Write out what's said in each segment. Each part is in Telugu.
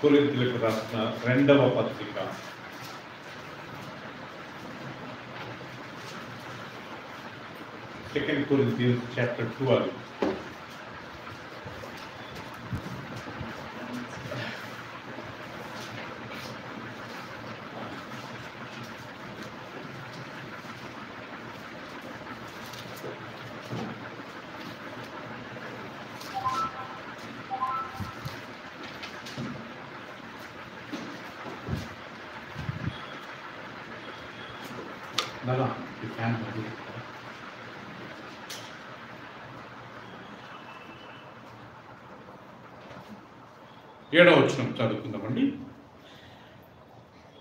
కొరింథీయులకు రాసిన రెండవ పత్రిక 2 Corinthians chapter 12. Nala, you can do it. ఏడవ వచనం చదువుకుందామండి.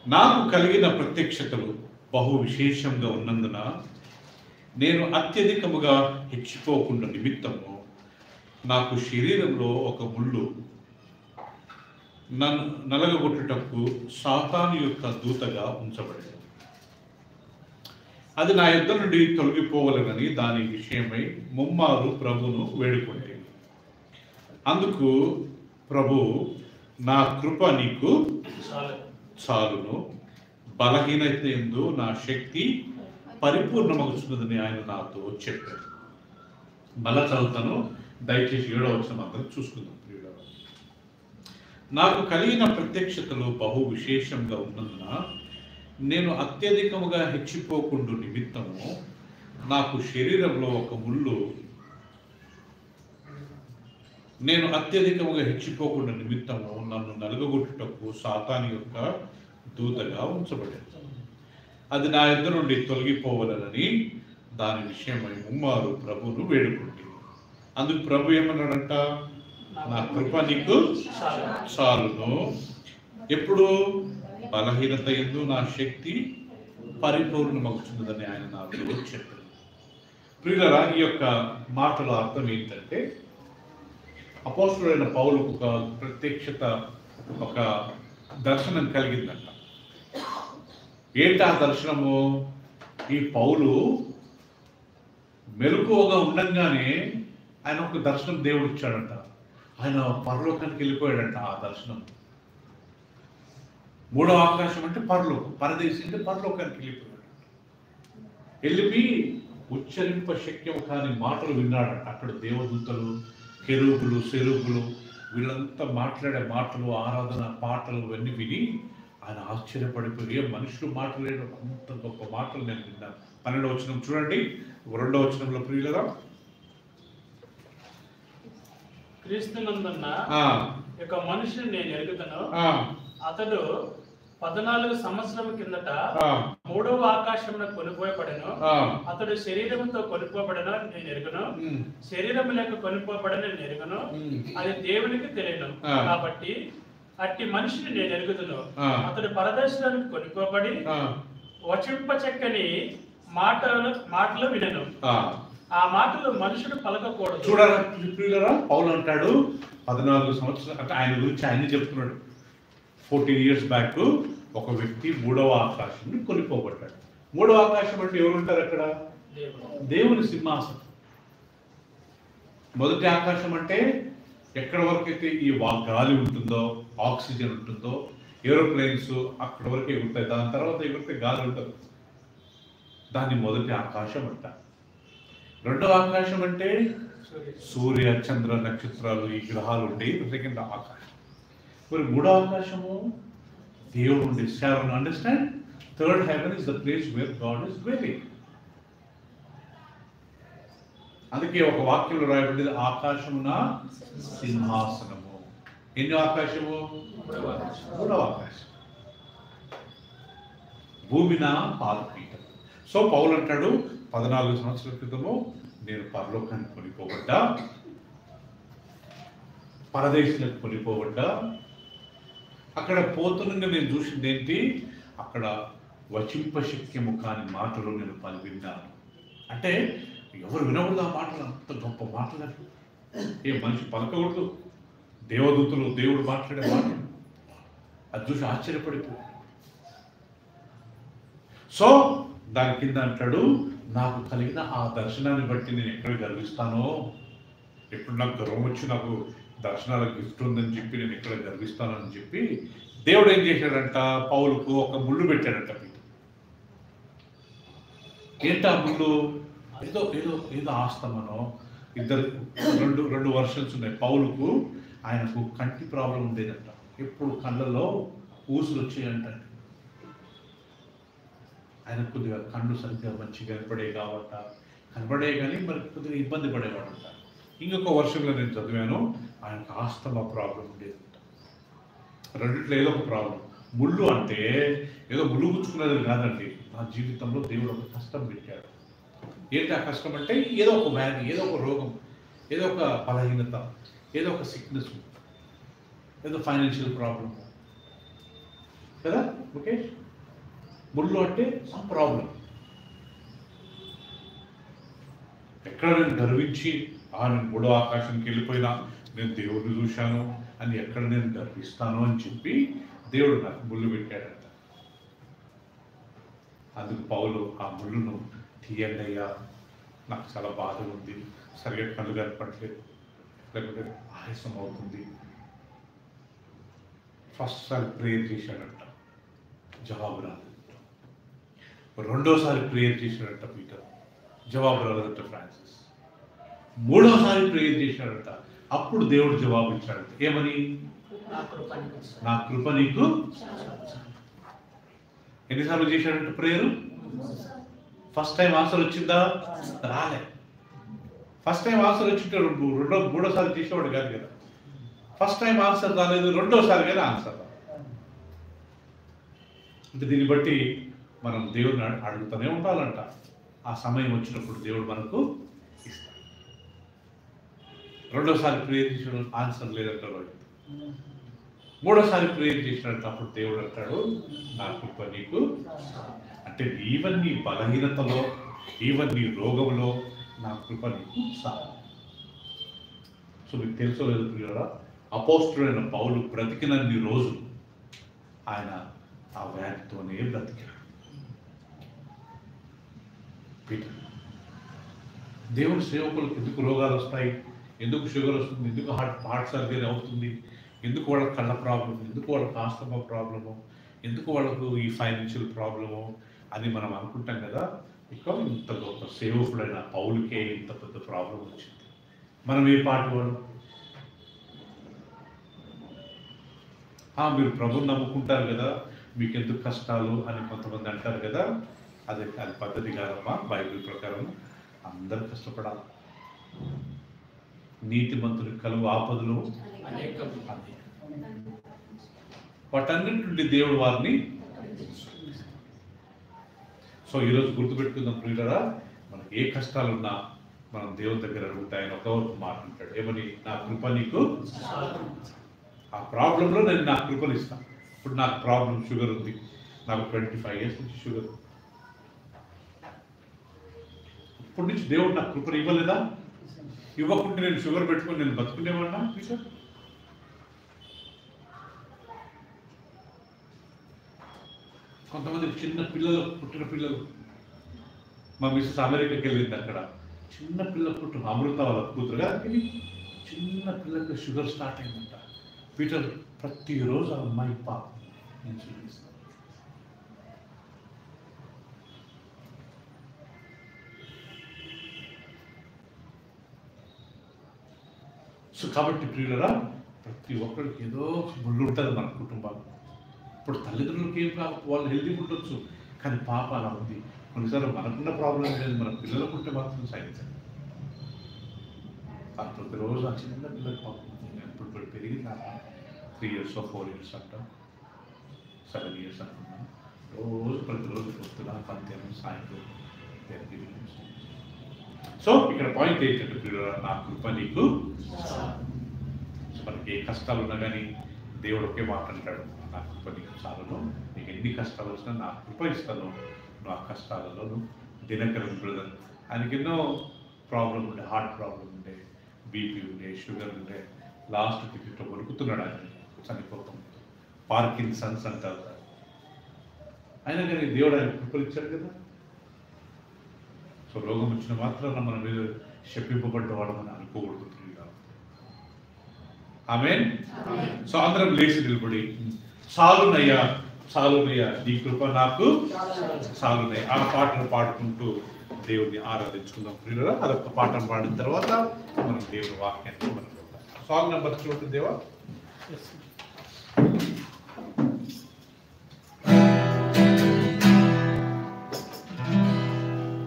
నాకు కలిగిన ప్రత్యక్షతలు బహు విశేషంగా ఉన్నందున నేను అత్యధికముగా హెచ్చిపోకుండా నిమిత్తము నాకు శరీరంలో ఒక ముళ్ళు నన్ను నలగగొట్టుటకు సాతాను యొక్క దూతగా ఉంచబడింది. అది నా యుద్ధ నుండి తొలగిపోవాలనని దాని విషయమై ముమ్మారు ప్రభువును వేడుకుంటే, అందుకు ప్రభు, నా కృప నీకు చాలును, బలహీనత యందు నా శక్తి పరిపూర్ణమగుచున్నదని ఆయన నాతో చెప్పారు. మళ్ళా చదువుతాను, దయచేసి 7వ వచనం అందరం చూసుకుందాం. నాకు కలిగిన ప్రత్యక్షతలు బహు విశేషంగా ఉన్నందున నేను అత్యధికముగా హెచ్చిపోకుండా నిమిత్తము నాకు శరీరంలో ఒక ముళ్ళు నేను అత్యధికముగా హెచ్చిపోకుండా నిమిత్తము నన్ను నలుగగొట్టుటకు సాతాను యొక్క దూతగా ఉంచబడింది. అది నా యుద్ధ నుండి తొలగిపోవాలని దాని విషయమై ముమ్మారు ప్రభువును వేడుకుంటుంది. అందుకు ప్రభు ఏమన్నాడంట, నా కృప నీకు చాలును, ఎప్పుడు బలహీనత యందు నా శక్తి పరిపూర్ణమగుచున్నదని ఆయన నాతో చెప్పారు. ప్రియులారా, ఈ యొక్క మాటల అర్థం ఏంటంటే, అపోస్తలుడైన పౌలుకు ఒక ప్రత్యక్షత, ఒక దర్శనం కలిగిందంట. ఏంటి ఆ దర్శనము? ఈ పౌలు మెలకువగా ఉండంగానే ఆయన ఒక దర్శనం దేవుడు ఇచ్చాడంట. ఆయన పరలోకానికి వెళ్ళిపోయాడంట. ఆ దర్శనం, 3వ ఆకాశం అంటే పరలోకం, పరదేశం అంటే పరలోకానికి వెళ్ళిపోయాడు. వెళ్ళిపోయి ఉచ్చరింప శక్యం కాని మాటలు విన్నాడంట. అక్కడ దేవదూతలు, కెరూబులు, సెరూబులు వీళ్ళంతా మాట్లాడే మాటలు, ఆరాధన పాటలు ఇవన్నీ విని ఆయన ఆశ్చర్యపడిపోయి, మనుషులు మాట్లాడే అంత గొప్ప మాటలు నేను విన్నాను. 12వ వచనం చూడండి, 2వ వచనంలో ప్రియులరా, క్రీస్తునందున్న ఒక మనుషుని నేను ఎరుగుతాను, అతడు 14 సంవత్సరం కిందట 3వ ఆకాశమున కొనుక్కోబడెను, అతడు శరీరముతో కొనుక్కోబడను నేను ఎరుగును, శరీరం లేక కొనుక్కోబడను నేను ఎరుగును, అది దేవునికి తెలియను. కాబట్టి అట్టి మనిషిని నేను ఎరుగుదును, అతడు పరదేశానికి కొనుక్కోబడి వచింప చక్కని మాటలు వినను, ఆ మాటలు మనుషుడు పలకకూడదు. చూడరా, పౌలు అంటాడు 14 సంవత్సరాలు అంటే ఆయన గురించి ఆయన చెప్తున్నాడు. 14 years బ్యాక్ ఒక వ్యక్తి 3వ ఆకాశం కొనిపోబడ్డాడు. 3వ ఆకాశం అంటే ఎవరు ఉంటారు అక్కడ? దేవుని సింహాసనం. మొదటి ఆకాశం అంటే ఎక్కడ వరకు అయితే ఈ గాలి ఉంటుందో, ఆక్సిజన్ ఉంటుందో, ఏరోప్లేన్స్ అక్కడ వరకు ఎగురుతాయి. దాని తర్వాత ఎగురితే గాలి ఉంటుంది, దాన్ని మొదటి ఆకాశం అంటారు. 2వ ఆకాశం అంటే సూర్య, చంద్ర, నక్షత్రాలు, ఈ గ్రహాలు ఉంటాయి. సెకండ్ ఆకాశం. మరి 3వ ఆకాశము దేవుడు ఉండే. shall understand, third heaven is the place where God is dwelling. అందుకే ఒక వాక్యంలో రాయబడింది, ఆకాశమున సింహాసనము. ఎన్నో ఆకాశము? 3వ ఆకాశం. భూమిన పాదపీఠం. సో పౌలు అంటాడు, 14 సంవత్సరాల క్రితము నేను పరలోకానికి కొనిపోబడ్డా, పరదేశులకు కొనిపోబడ్డా. అక్కడ పోతున్న నేను చూసింది ఏంటి? అక్కడ వచింపశక్యము కాని మాటలు నేను విన్నాను. అంటే ఎవరు వినకూడదు ఆ మాటలు, అంత గొప్ప మాటలు. ఏ మనిషి పలకకూడదు. దేవదూతలు, దేవుడు మాట్లాడే మాటలు అది చూసి ఆశ్చర్యపడిపోయాడు. సో దాని కింద అంటాడు, నాకు కలిగిన ఆ దర్శనాన్ని బట్టి నేను ఎక్కడ గర్విస్తానో, ఎప్పుడు నాకు గర్వం వచ్చి నాకు దర్శనాల గిఫ్ట్ ఉందని చెప్పి నేను ఇక్కడ గర్విస్తానని చెప్పి దేవుడు ఏం చేశాడంట, పౌలుకు ఒక ముళ్ళు పెట్టాడంట. ఏంటి ఆ ముళ్ళు? ఏదో ఏదో ఏదో ఆస్తమనో, ఇద్దరు రెండు వర్షన్స్ ఉన్నాయి. పౌలుకు ఆయనకు కంటి ప్రాబ్లం ఉండేదంట. ఎప్పుడు కళ్ళల్లో ఊసులు వచ్చాయంట. ఆయన కొద్దిగా కళ్ళు సరిగ్గా మంచిగా కనపడే కానీ మరి కొద్దిగా ఇబ్బంది పడేవాడంట. ఇంకొక వర్షంలో నేను చదివాను, ఆయనకు ఆస్తమా ప్రాబ్లం ఉండేదంట. రెండిట్లో ఏదో ఒక ప్రాబ్లం. ముళ్ళు అంటే ఏదో ముళ్ళు గుచ్చుకునేది కాదండి. నా జీవితంలో దేవుడు ఒక కష్టం పెట్టాడు. ఏంటి ఆ కష్టం అంటే, ఏదో ఒక వ్యాధి, ఏదో ఒక రోగం, ఏదో ఒక బలహీనత, ఏదో ఒక సిక్నెస్, ఏదో ఫైనాన్షియల్ ప్రాబ్లం కదా. ఓకే, ముళ్ళు అంటే సమ్ ప్రాబ్లం. ఎక్కడ నేను గర్వించి నేను మూడో ఆకాశానికి వెళ్ళిపోయినా, నేను దేవుడిని చూశాను అని ఎక్కడ నేను గర్విస్తాను అని చెప్పి దేవుడు నాకు ముళ్ళు పెట్టాడంట. అందుకు పౌలు ఆ ముళ్ళును తీయండి అయ్యా, నాకు చాలా బాధ ఉంది, సరిగ్గా కళ్ళు కనపడలేదు, లేకపోతే ఆయాసం అవుతుంది. ఫస్ట్ సారి ప్రేయర్ చేశాడంట, జవాబు రాలేదంట. రెండోసారి ప్రేయర్ చేశాడంట పీటర్, జవాబు రాలేదంట ఫ్రాన్సిస్. మూడోసారి ప్రేయర్ చేశాడంట, అప్పుడు దేవుడు జవాబు ఇచ్చాడంట. ఏమని? నా కృప నీకు. ఎన్నిసార్లు చేశాడంట ప్రేయరు? ఫస్ట్ టైం ఆన్సర్ వచ్చిందా? రాలే. ఫస్ట్ టైం ఆన్సర్ వచ్చింటే మూడోసారి చేసేవాడు కాదు కదా. ఫస్ట్ టైం ఆన్సర్ రాలేదు, రెండోసారి కానీ ఆన్సర్ రాలేదు. అంటే దీన్ని బట్టి మనం దేవుడిని అడుగుతూనే ఉండాలంట. ఆ సమయం వచ్చినప్పుడు దేవుడు మనకు ఇస్తాడు. రెండోసారి ప్రేయర్ చేసిన ఆన్సర్ లేదంటారు. మూడోసారి ప్రేయర్ చేసినట్టు అప్పుడు దేవుడు అంటాడు, నా కృప నీకు. అంటే ఈవెన్ నీ బలహీనతలో, ఈవెన్ నీ రోగంలో నా కృప నీకు చాలు. సో మీకు తెలుసో లేదు ప్రియులారా, అపోస్తుడైన పౌలు బ్రతికినన్ని రోజులు ఆయన ఆ వ్యాధితోనే బ్రతికాడు. దేవుని సేవకులకు ఎందుకు రోగాలు వస్తాయి, ఎందుకు షుగర్ వస్తుంది, ఎందుకు హార్ట్ సర్జరీ అవుతుంది, ఎందుకు వాళ్ళకి కళ్ళ ప్రాబ్లము, ఎందుకు వాళ్ళకి ఆస్తమా ప్రాబ్లము, ఎందుకు వాళ్ళకు ఈ ఫైనాన్షియల్ ప్రాబ్లము అని మనం అనుకుంటాం కదా. ఇక ఇంత గొప్ప సేవకుడైన పౌలుకే ఇంత పెద్ద ప్రాబ్లం వచ్చింది. మనం ఏ పాట వాళ్ళు? మీరు ప్రభుని నమ్ముకుంటారు కదా, మీకు ఎందుకు కష్టాలు అని కొంతమంది అంటారు కదా. అది పద్ధతి కాదమ్మా. బైబిల్ ప్రకారం అందరూ కష్టపడాలి. నీతిమంతులకు కలుగు ఆపదలు వాటన్నిటి నుండి దేవుడు వారిని. సో ఈరోజు గుర్తుపెట్టుకుందాం ప్రియులారా, మనకి ఏ కష్టాలున్నా మనం దేవుని దగ్గర అడుగుతాయని ఒకవరకు మాట్లాడతాడు. ఏమని? నా కృప నీకు. ఆ ప్రాబ్లంలో నేను నా కృపను ఇస్తాను. ఇప్పుడు నాకు ప్రాబ్లం షుగర్ ఉంది, నాకు 25 years నుంచి షుగర్. ఇప్పటి నుంచి దేవుడు నాకు కృపను ఇవ్వలేదా? ఇవ్వకుంటే నేను షుగర్ పెట్టుకొని నేను బతుకునేవాడినా? కొంతమంది చిన్న పిల్లలు, పుట్టిన పిల్లలు, మా మిస్సెస్ అమెరికాకి వెళ్ళింది. అక్కడ చిన్న పిల్లలు పుట్టిన అమృత వాళ్ళ కూతురుగా చిన్న పిల్లలకి షుగర్ స్టార్ట్ అయిందంట. పీటర్ ప్రతిరోజు ఆ అమ్మాయి పాప నేను చూపిస్తాను. సో కాబట్టి ప్రియులరా, ప్రతి ఒక్కరికి ఏదో ముళ్ళు ఉంటుంది మన కుటుంబాలు. ఇప్పుడు తల్లిదండ్రులకి ఏం కాదు, వాళ్ళు హెల్తీ ఉండొచ్చు, కానీ పాప అలా ఉంది. కొన్నిసార్లు మనకున్న ప్రాబ్లం లేదు, మన పిల్లలకు ఉంటే మాత్రం సాధించండి. ప్రతిరోజు ఆ చిన్న పిల్లలకి పాపం ఇప్పుడు పెరిగింది. 3 years or 4 years అంటాం, 7 years అనుకున్నాం. ప్రతిరోజు పొద్దున మధ్యాహ్నం సాయంత్రం. సో ఇక్కడ పాయింట్ ఏంటంటే ప్రియులారా, నా కృప నీకు. మనకి ఏ కష్టాలు ఉన్నా కానీ దేవుడు ఒకే మాట అంటాడు, నా కృప నీకు చాలును. నీకు ఎన్ని కష్టాలు వచ్చినా నా కృప ఇస్తాను. నువ్వు ఆ కష్టాలలో దినకరం బ్రదర్, ఆయనకి ఎన్నో ప్రాబ్లం ఉండే, హార్ట్ ప్రాబ్లం ఉండే, బీపీ ఉండే, షుగర్ ఉండే, లాస్ట్ టికెట్లో కొనుక్కుతున్నాడు. ఆయన చనిపోతాం, పార్కిన్సన్స్ అంటారు. అయినా కానీ దేవుడు ఆయన కృపలు ఇచ్చాడు కదా. సో రోగం వచ్చిన మాత్రాన మన మీద శపింపబడ్డవాడు అని అనుకోకూడదు. ఆమేన్. సో అందరం లేచి నిలబడి చాలునయ్యా చాలునయ్యా నీ కృప నాకు చాలునయ్యా ఆ పాటను పాడుకుంటూ దేవుడిని ఆరాధించుకుందాం. ప్రియులారా, అదొక పాటను పాడిన తర్వాత మనం దేవుని వాక్యాన్ని మనం సాంగ్ నెంబర్ చూడండి. దేవా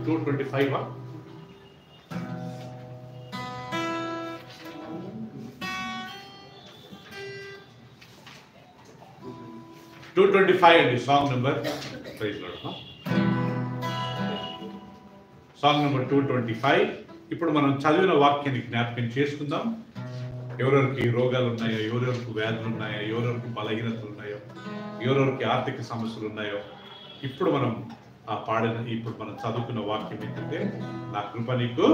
225 225 అండి song number. Praise lord. Song number 225. ఇప్పుడు మనం చదివిన వాక్యాన్ని జ్ఞాపకం చేసుకుందాం. ఎవరెవరికి రోగాలు ఉన్నాయో, ఎవరెవరికి వ్యాధులు ఉన్నాయో, ఎవరెవరికి బలహీనతలు ఉన్నాయో, ఎవరెవరికి ఆర్థిక సమస్యలు ఉన్నాయో, ఇప్పుడు మనం ఇప్పుడు మనం చదువుకున్న వాక్యం ఏంటంటే నా కృప నీకు.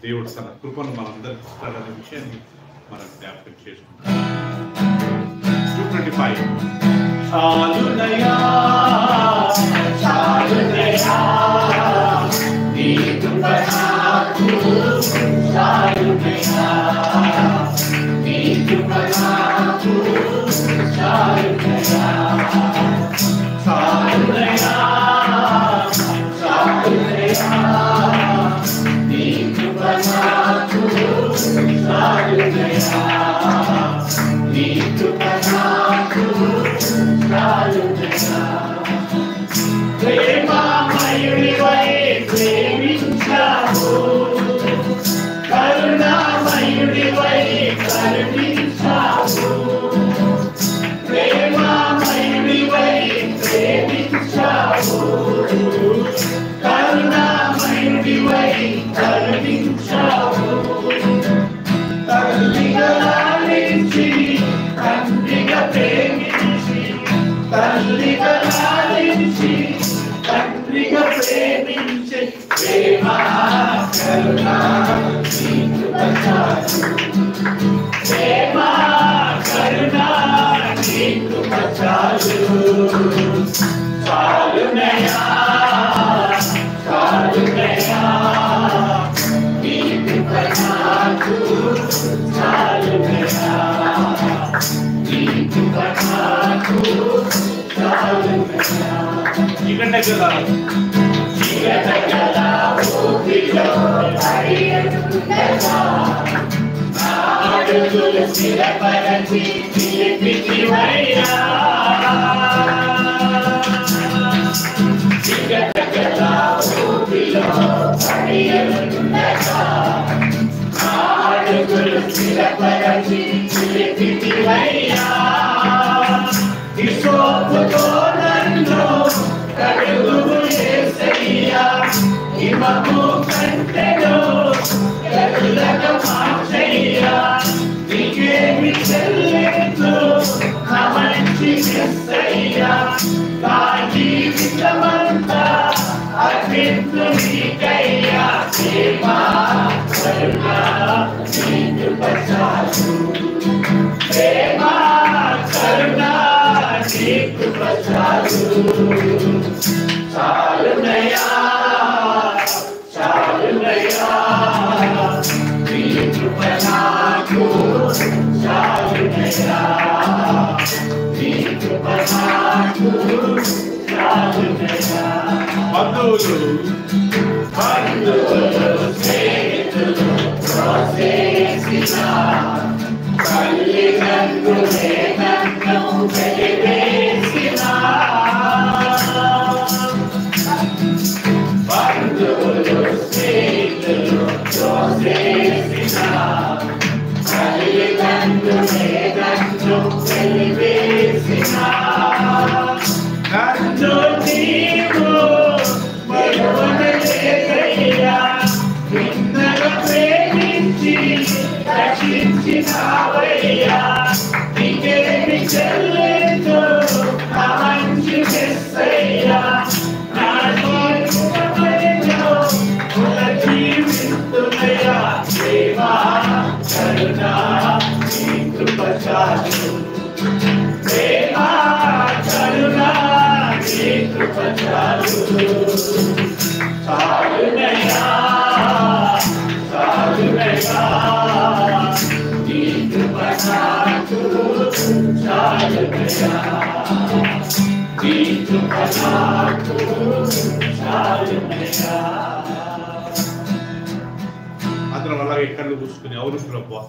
దేవుడు తన కృపను మనందరికి ఇస్తాడనే విషయాన్ని మనం జ్ఞాపకం చేసుకుంటాం. 225. చాలునయ్యా చాలునయ్యా నీ కృప నాకు చాలునయ్యా నీ కృప నాకు చాలునయ్యా చాలునయ్యా చాలునయ్యా నీ కృప నాకు చాలునయ్యా నీ కృప నాకు చాలునయ్యా ప్రేమామయుడివై ప్రేమించావు కరుణామయుడివై కరుణించావు ప్రేమామయుడివై ప్రేమించావు కరుణామయుడివై కరుణించావు తల్లిగా లాలించి తండ్రిగా ప్రేమించి తల్లిగా లాలించి తండ్రిగా ప్రేమించి ప్రేమ కరుణ నీ కృప చాలు ప్రేమ కరుణ నీ కృప చాలు చాలునయ్యా చాలునయ్యా నీ కృప నాకు చాలునయ్యా నీ కృప నాకు చాలునయ్యా చీకటగల ఊపిలో అడియనుండగా నా అడుగులు స్థిరపరచి నిలిపితివయ్యా చీకటగల ఊపిలో అడియనుండగా నా అడుగులు స్థిరపరచి నిలిపితివయ్యా హిసోపుతో నన్ను కడుగు యేసయ్యా హిమము కంటెను ఎల్లగా మార్చయ్యా నీకేమి చెల్లెదు నా మంచి యేసయ్యా నా జీవితమంతా అర్పించు నీకయ్యా ప్రేమ కరుణ నీ కృప చాలు ప్రేమ కరుణ నీ కృప చాలు చాలునయ్యా చాలునయ్యా నీ కృప నాకు చాలునయ్యా నీ కృప నాకు చాలునయ్యా బంధువులు స్నేహితులు ప్రోత్సహించిన తల్లిదండ్రులే నన్ను వెలివేసిన బంధువులు స్నేహితులు ప్రోత్సహించిన తల్లిదండ్రులే నన్ను వెలివేసిన నన్ను నీవు మరువలేదయ్యా నిన్నగా ప్రేమించి రక్షించినావయ్యా నీకేమి చెల్లెదు నా మంచి యేసయ్యా నా జీవితమయ్యో జీవితుమయ్యా ప్రేమ కరుణ నీ కృప చాలు ప్రేమ కరుణ నీ కృప చాలు చాలునయ్యా చాలునయ్యా నీ కృప నాకు చాలునయ్యా. అందరం అలాగే కళ్ళు కూసుకుని అవును ప్రభువా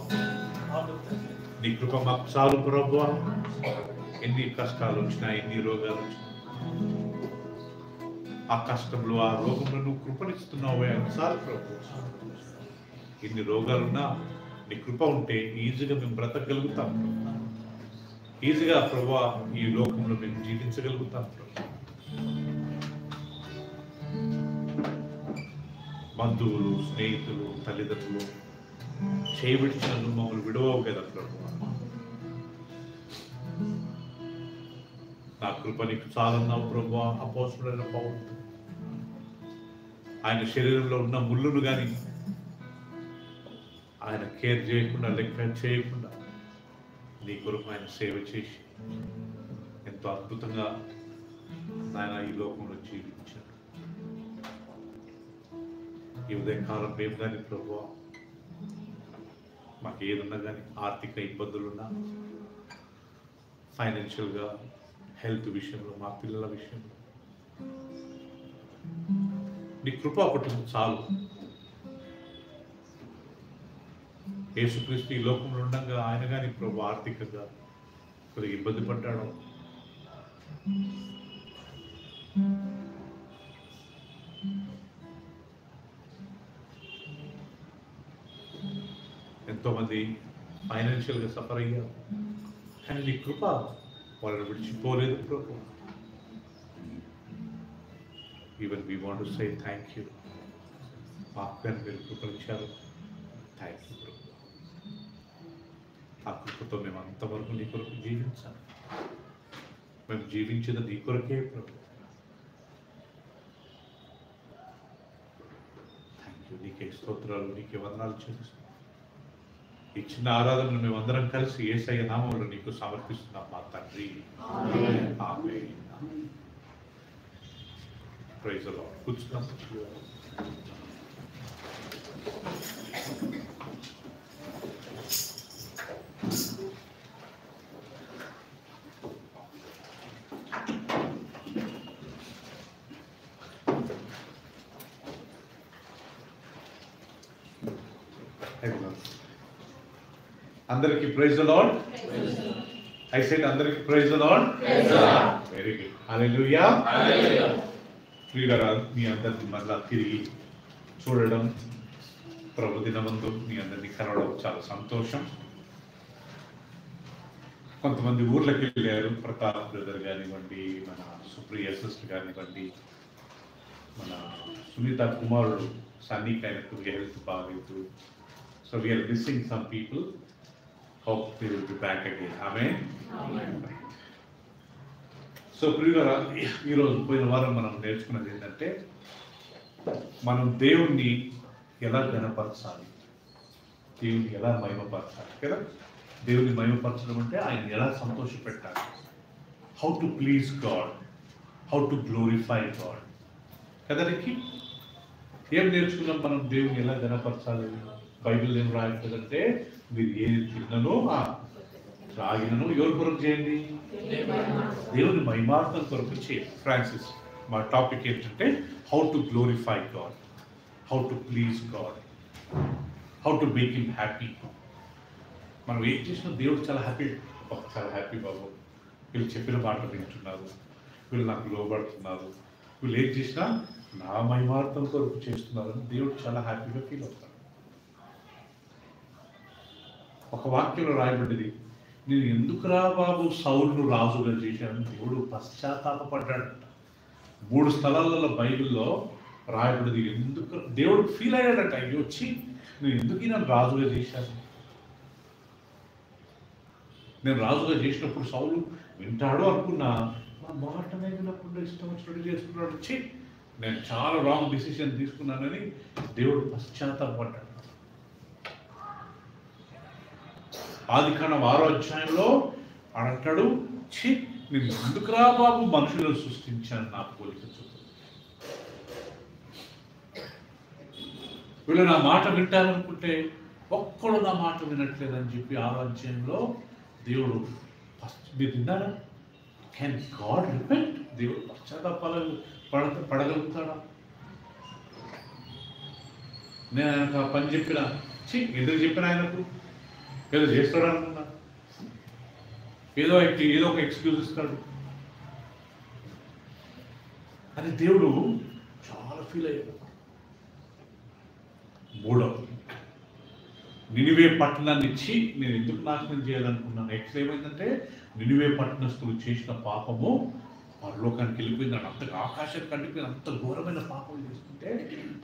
నీ కృప మాకు చాలు ప్రభువా. ఎన్ని కష్టాలు వచ్చినా ఎన్ని రోగాలు వచ్చినా ఆ కష్టంలో ఆ రోగంలో నువ్వు కృపనిస్తున్నావు చాలు ప్రభు. ఎన్ని రోగాలున్నా నీ కృప ఉంటే ఈజీగా మేము బ్రతకగలుగుతాం, ఈజీగా ప్రభువా ఈ లోకంలో మేము జీవించగలుగుతాం ప్రభు. బంధువులు, స్నేహితులు, తల్లిదండ్రులు చేయబడిచిన మమ్మల్ని విడవవు కదా ప్రభు. నా కృప నీకు చాలన్నావు ప్రభు. అపోస్తుడైన పౌలు ఆయన శరీరంలో ఉన్న ముళ్ళును కానీ ఆయన కేర్ చేయకుండా, లెక్క చేయకుండా నీ కొరకు ఆయన సేవ చేసి ఎంతో అద్భుతంగా ఆయన ఈ లోకంలో జీవించాడు. ఈ ఉదయకాలం మేము కానీ ప్రభు మాకు ఏదున్నా కానీ ఆర్థిక ఇబ్బందులున్నా, ఫైనాన్షియల్గా, హెల్త్ విషయంలో, మా పిల్లల విషయంలో నీ కృప ఒకటి చాలు. యేసుక్రీస్తు ఈ లోకంలో ఉండగా ఆయన కానీ ప్రభు ఆర్థికంగా కొద్దిగా ఇబ్బంది పడ్డాడు. ఎంతోమంది ఫైనాన్షియల్గా సఫర్ అయ్యారు, కానీ నీ కృప వాళ్ళని విడిచిపోలేదు ప్రభు. Even we want to say thank you. మాకు మీరు కృపనిచ్చారు, థ్యాంక్ యూ ప్రభు. ఆ కృపతో మేము అంతవరకు నీ కొరకు జీవించాలి. మేము జీవించేది నీ కొరకే ప్రభు. Thank you. నీకే స్తోత్రాలు, నీకే వందనాలు చెల్లిస్తున్నాం. ఈ చిన్న ఆరాధనను మేమందరం కలిసి యేసయ్య నామములో నీకు సమర్పిస్తున్నాం మా తండ్రి. ఆమేన్. Praise the Lord. కూర్చున్నాం. అందరికి praise the Lord. I said అందరికి praise the Lord. Very good. హల్లెలూయా. ప్రియులారా, మీ అందరిని మళ్ళా తిరిగి చూడడం, ప్రభు దినమందు మీ అందరినీ కలవడం చాలా సంతోషం. కొంతమంది ఊర్లోకి వెళ్ళారు. ప్రతాప్ బ్రదర్ కానివ్వండి, మన సుప్రియ సిస్టర్ కానివ్వండి, మన సునీత కుమారుడు సన్నీకి ఆయనకు హెల్త్ బాగలేదు. So we are missing some people. Hope they will be back again. Amen. So ప్రియులారా, ఈరోజు పోయిన వారం మనం నేర్చుకున్నది ఏంటంటే మనం దేవుణ్ణి ఎలా ఘనపరచాలి, దేవుని ఎలా మహిమపరచాలి కదా. దేవుని మహిమపరచడం అంటే ఆయన ఎలా సంతోషపెట్టాలి. How to please God, how to glorify God కదానికి ఏం నేర్చుకున్నాం మనం. దేవుని ఎలా ఘనపరచాలి. బైబిల్ ఏం రాయట్లేదంటే మీరు ఏది తిన్ననో త్రాగినను ఎవరి కొరకు చేయండి, దేవుని మహిమార్థం కొరకు చేయండి. ఫ్రాన్సిస్, మా టాపిక్ ఏంటంటే how to glorify God, how to please God, how to make him happy. మనం ఏం చేసినా దేవుడు చాలా హ్యాపీ బాబు. వీళ్ళు చెప్పిన మాటలు వింటున్నారు, వీళ్ళు నాకు లోబడుతున్నారు, వీళ్ళు ఏం చేసినా నా మహిమార్థం కొరకు చేస్తున్నారని దేవుడు చాలా హ్యాపీగా ఫీల్ అవుతాడు. ఒక వాక్యంలో రాయబడ్డది, నేను ఎందుకురా బాబు సౌలును రాజుగా చేశాను. దేవుడు పశ్చాత్తాపడ్డాడు. 3 స్థలాలలో బైబిల్లో రాయబడ్డది. ఎందుకు దేవుడు ఫీల్ అయ్యాడట, అయ్యో వచ్చి నేను ఎందుకు నన్ను రాజుగా చేశాను. నేను రాజుగా చేసినప్పుడు సౌలు వింటాడు అనుకున్నా, నా మాటనే వినకుండా ఇష్టం వచ్చినట్టు చేసుకున్నాడు. వచ్చి నేను చాలా రాంగ్ డిసిషన్ తీసుకున్నానని దేవుడు పశ్చాత్తాపడ్డాడు. ఆదికాండం 6వ అధ్యాయంలో అంటాడు, ఛీ నేను ఎందుకురా బాబు మనుషులను సృష్టించాను నా పోలిక చొప్పున. వీళ్ళు నా మాట వింటారనుకుంటే ఒక్కడు నా మాట వినట్లేదని చెప్పి 6వ అధ్యాయంలో దేవుడు మీరు విన్నారా, కెన్ గాడ్ రిపెంట్? దేవుడు పడగలుగుతాడా? నేను ఆయనకు ఆ పని చెప్పినా ఎందుకు చెప్పిన ఆయనకు ఏదో చేస్తాడు అనుకున్నా, ఏదో ఒక ఎక్స్క్యూజ్ ఇస్తాడు అని దేవుడు చాలా ఫీల్ అయ్యాడు. మూడవది, నినివే పట్టణాన్ని ఇచ్చి నేను ఎందుకు నాశనం చేయాలనుకున్నాను. నెక్స్ట్ ఏమైందంటే నినివే పట్టణస్తులు చేసిన పాపము పరలోకానికి వెళ్ళిపోయింది. అంతగా ఆకాశానికి కంటిపోయింది. అంత ఘోరమైన పాపం చేస్తుంటే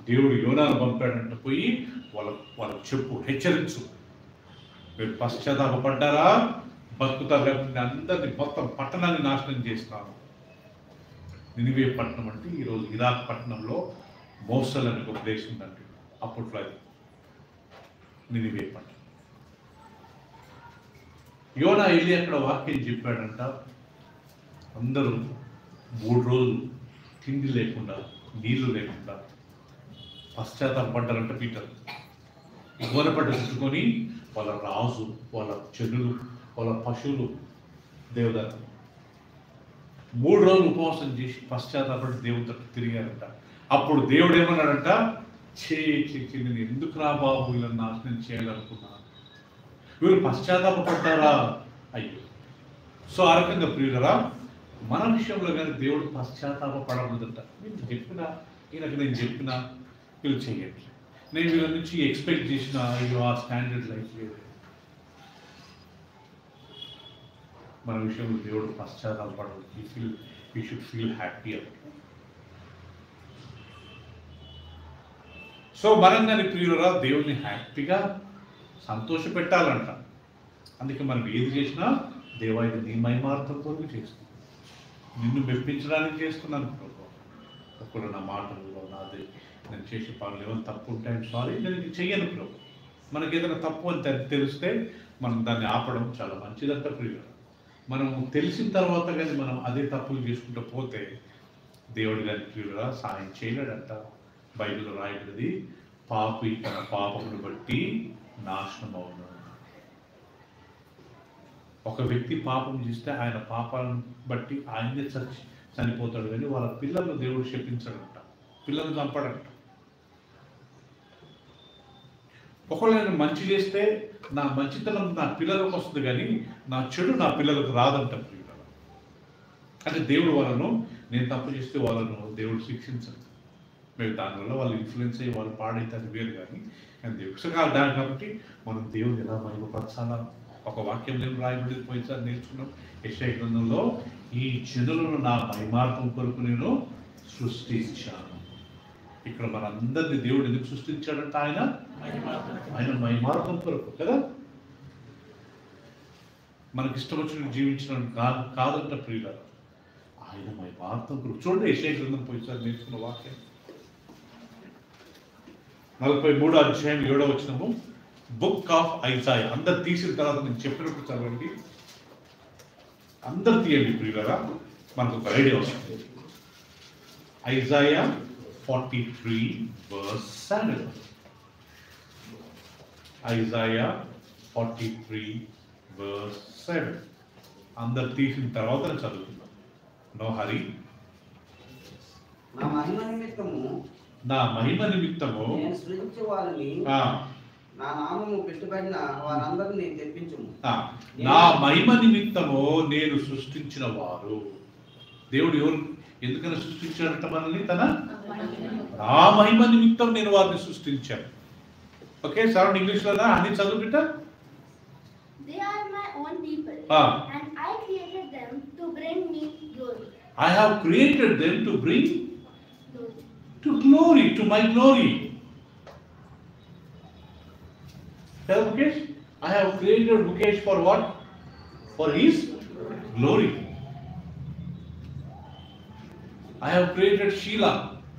దేవుడు యోనాను పంపాడంట, పోయి వాళ్ళకు చెప్పు, హెచ్చరించు, మీరు పశ్చాత్తాపడ్డారా బతుకుతారు, లేకపోతే అందరినీ మొత్తం పట్టణాన్ని నాశనం చేస్తున్నాను. నినివే పట్టణం అంటే ఈరోజు ఇరాక్ పట్టణంలో మోసల్ అనే ఒక ప్లేస్ ఉందండి. అప్పట్లో అది నినివే పట్టణం. యోనా వెళ్ళి అక్కడ వాక్యం చెప్పాడంట. అందరూ 3 రోజులు తిండి లేకుండా, నీళ్లు లేకుండా పశ్చాత్తాపడ్డారంట. పీటర్ గోనపడ్డ చుట్టుకొని వాళ్ళ రాజు, వాళ్ళ జనులు, వాళ్ళ పశువులు దేవదారు 3 రోజులు ఉపవాసం చేసి పశ్చాత్తాపడి దేవుడితో తిరిగారంట. అప్పుడు దేవుడు ఏమన్నాడంట, నేను ఎందుకు రా బాబు వీళ్ళని నాశనం చేయాలనుకున్నా, వీళ్ళు పశ్చాత్తాపడ్డారా? అయ్యో. సో ఆ రకంగా ప్రియులరా, మన విషయంలో కానీ దేవుడు పశ్చాత్తాపడకూడదంట. నేను చెప్పినా వీళ్ళు చెయ్యండి, నేను వీళ్ళ నుంచి ఎక్స్పెక్ట్ చేసిన అయ్యో ఆ స్టాండర్డ్ లైఫ్ లేదు. మన విషయంలో దేవుడు పశ్చాత్తాపడదు. You should feel happy about. So మనం కానీ ప్రియులరా దేవుని హ్యాపీగా సంతోష పెట్టాలంట. అందుకే మనం ఏది చేసినా దేవా ఇది నీ మహిమార్థం కొరకు చేస్తున్నాను, నిన్ను మెప్పించడానికి చేస్తున్నాను ప్రభు. అప్పుడు నా మాటల్లో నాది నేను చేసే పనులు ఏమైనా తప్పు ఉంటాయని సారీ, నేను ఇది చెయ్యను ప్రభు. మనకి ఏదైనా తప్పు అని తెలిస్తే మనం దాన్ని ఆపడం చాలా మంచిదంట ప్రియులరా. మనం తెలిసిన తర్వాత కానీ మనం అదే తప్పులు చేసుకుంటూ పోతే దేవుడు కానీ ప్రియులరా సాయం చేయలేడంట. బైబిల్లో రాయబడింది, పాపి తన పాపమును బట్టి నాశనం అవును. ఒక వ్యక్తి పాపం చేస్తే ఆయన పాపాలను బట్టి ఆయనే చనిపోతాడు, కానీ వాళ్ళ పిల్లలను దేవుడు శపించాడంట, పిల్లలను చంపడంట. ఒకవేళ నేను మంచి చేస్తే నా మంచితనం నా పిల్లలకు వస్తుంది, కానీ నా చెడు నా పిల్లలకు రాదంట ప్రియులారా. అంటే దేవుడు వాళ్ళను, నేను తప్పు చేస్తే వాళ్ళను దేవుడు శిక్షించడు. మేము దానివల్ల వాళ్ళు ఇన్ఫ్లుయెన్స్ అయ్యి వాళ్ళు పాడైతే అది వేరు, కానీ దేవుడు కాదు దాని. కాబట్టి మనం దేవుడు ఎలా మహిమపరచాలా, ఒక వాక్యం నేను రాయబడి పోయిసారి నేర్చుకున్నాం. యెషయా గ్రంథంలో, ఈ జనులను నా మహిమార్థం కొరకు నేను సృష్టించాను. ఇక్కడ మనందరినీ దేవుడు ఎందుకు సృష్టించాడంట? ఆయన మహిమార్థం కొరకు కదా. మనకి ఇష్టం వచ్చిన జీవించడం కాదంట ప్రియులారా, ఆయన మహిమార్థం కొరకు. చూడండి యెషయా గ్రంథం పోయిసారి నేర్చుకున్న వాక్యం 43వ అధ్యాయం 7వ వచనము, బుక్ ఆఫ్ ఐజాయా. అందరు తీసిన తర్వాత నేను చెప్పినప్పుడు చదవండి, అందరు తీయండి ప్రియులారా, మనకు ఒక ఐడియా వస్తుంది. ఐజాయా 43:7. ఐజాయా 43:7. అందరు తీసిన తర్వాత చదువుతున్నాం. నో హరి. నా మహిమ నిమిత్తము నేను సృజించే వారిని నా నామము పెట్టుబడిన వారందరినీ తెప్పించుము. నా మహిమ నిమిత్తము నేను సృష్టించిన వారు. దేవుడు ఎవరు ఎందుకని సృష్టించాడంట మనల్ని? తన నా మహిమ నిమిత్తం నేను వారిని సృష్టించాను. ఓకే, సరౌండ్ ఇంగ్లీష్ లో అన్ని చదువు బిడ్డ. They are my own people, and I created them to bring me glory. I have created them to bring to glory, to my glory. Tell Mukesh, I have created Mukesh for what? For his glory. I have created Sheila,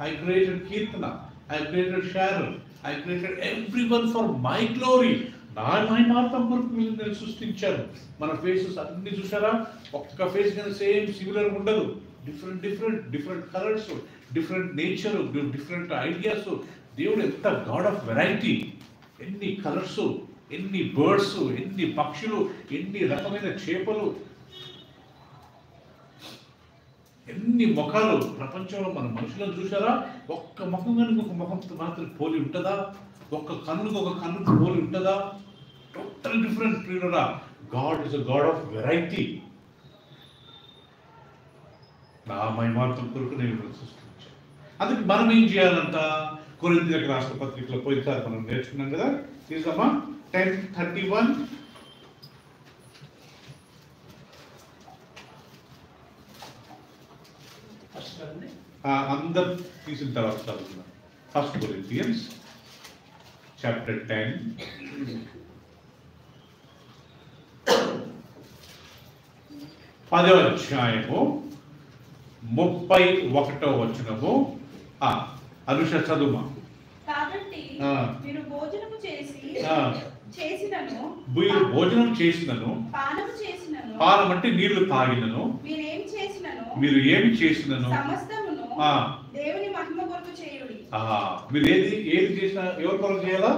I created Kirtana, I created Sharon, I created everyone for my glory. నా మహిమార్థం కొరకు నేను సృష్టించాను. మన ఫేసెస్ అన్ని చూసారా? ఒక్క ఫేస్ కానీ సేమ్ సిమిలర్ ఉండదు. Different colours, different nature, different ideas. దేవుడు ఎంత గాడ్ ఆఫ్ వెరైటీ. ఎన్ని కలర్స్, ఎన్ని బర్డ్స్, ఎన్ని పక్షులు, ఎన్ని రకమైన చేపలు. ఎన్ని ముఖాలు ప్రపంచంలో మన మనుషులను చూసారా? ఒక్క ముఖం కానీ ఒక ముఖంతో మాత్రం పోలి ఉంటుందా? ఒక్క కన్నుకు ఒక కన్నుకు పోలి ఉంటుందా? టోటల్ డిఫరెంట్ ప్రియులరా. God is a God of variety. నా మహిమార్థం కొరకు నేను సృష్టించాను. అందుకే మనం ఏం చేయాలంట? కొరింథీయులకు రాసిన పత్రికలో పోయినసారి మనం నేర్చుకున్నాం కదా, తీసామా? 10:31. అందరు తీసిన తర్వాత చదువుతున్నాం. 1 Corinthians chapter 10. 10వ అధ్యాయము 31వ వచనము. అనుష చదువుమా. కాబట్టి మీరు భోజనం చేసినను పానం అంటే నీళ్లు తాగినను మీరు ఏమి చేసినను సమస్తమును దేవుని మహిమ కొరకు చేయుడి. మీరు ఏది చేసినా ఎవరి కొరకు చేయాలా?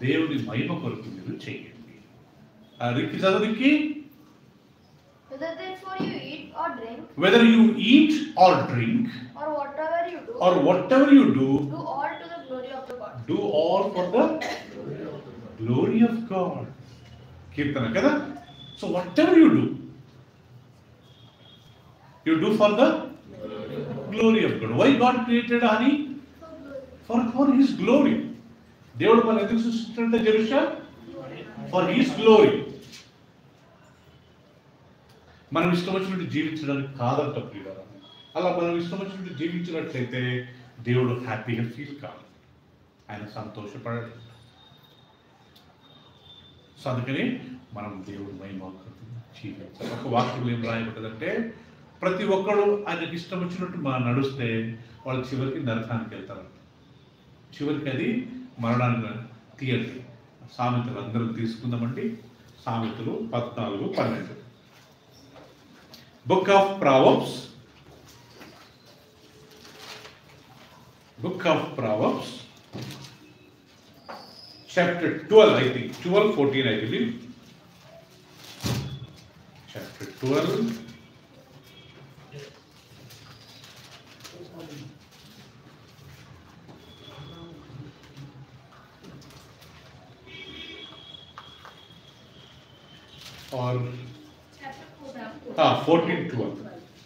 దేవుని మహిమ కొరకు మీరు చేయండి. రిక్కి చదువు రిక్కి. Whether you eat or drink, or whatever you do, do all to the glory of the God. Do all for the glory of God. Kirtana kada? So whatever you do for the glory of God. Why God created honey? For His glory. దేవుడు మన ఎందుకు సృష్టించాడంటే జెరూషా? For His glory. మనం ఇష్టం వచ్చినట్టు జీవించడానికి కాదంట ప్రియులారా. అలా మనం ఇష్టం వచ్చినట్టు జీవించినట్లయితే దేవుడు హ్యాపీగా ఫీల్ కాదు, ఆయన సంతోషపడడు. సో అందుకని మనం దేవుడు మహిమ జీవించాలి. ఒక వాక్యంలో ఏం రాయబడ్డదంటే, ప్రతి ఒక్కరు ఆయనకి ఇష్టం వచ్చినట్టు నడుస్తే వాళ్ళు చివరికి నరకానికి వెళ్తారు. చివరికి అది మరణాన్ని తీయండి. సామెతలు అందరూ తీసుకుందామండి. సామెతలు 14:12. Book of Proverbs. Chapter 12, I think. 12:14, I believe. Chapter 12. Or 14:12.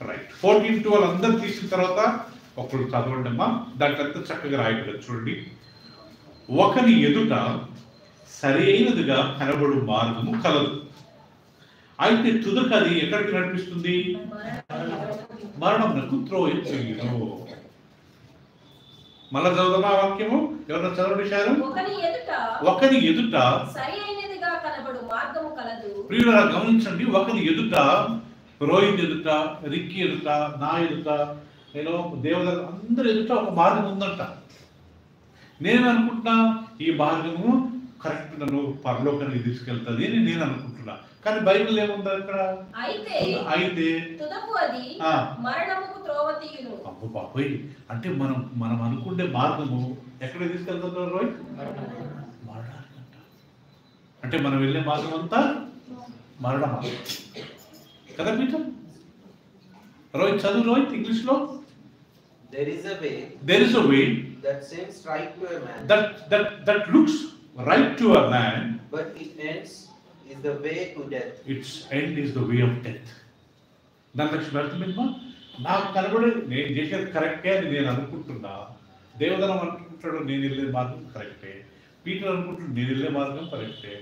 Right. 14:12 అందరు తీసిన తర్వాత ఒకరు చదవండి అమ్మా. దాంట్లో చక్కగా రాయబడదు చూడండి. ఒకని ఎదుట సరైనదిగా కనబడు మార్గము కలదు, అయితే తుదకు అది ఎక్కడికి నడిపిస్తుంది? మరణమునకు త్రోయను. మళ్ళా చదువుదామా వాక్యము? ఎవరన్నా చదవండి. ఒకని ఎదుట ప్రియులారా గమనించండి. ఒకని ఎదుట, రోహిత్ ఎదుట, రిక్కి ఎదుట, నా ఎదుట, నేను దేవదర్ అందరి ఎదుట ఒక మార్గం ఉందంట. నేను అనుకుంటున్నా ఈ మార్గము కరెక్ట్ నన్ను పరలోకానికి తీసుకెళ్తుంది అని నేను అనుకుంటున్నా. కానీ బైబిల్ ఏముంది అక్కడ? అయితే అబ్బో బాబోయ్, అంటే మనం అనుకునే మార్గము ఎక్కడ తీసుకెళ్తున్నారు రోహిత్? మరణానికి అంట. అంటే మనం వెళ్ళే మార్గం అంతా మరణ మార్గం కదా పీటర్? రోహిత్ చదువు. రోహిత్ ఇంగ్లీష్ లో. There is a way that seems right to a man, that looks right to a man, but its end is the way to death. Its end is the way of death. దాని లక్ష్యం అర్థమైందా? నాకు కనబడే నేను చేసేది కరెక్టే అని నేను అనుకుంటున్నా. దేవదనం అనుకుంటాడు నేను వెళ్ళే మార్గం కరెక్టే. పీటర్ అనుకుంటున్నాడు నేను వెళ్ళే మార్గం కరెక్టే.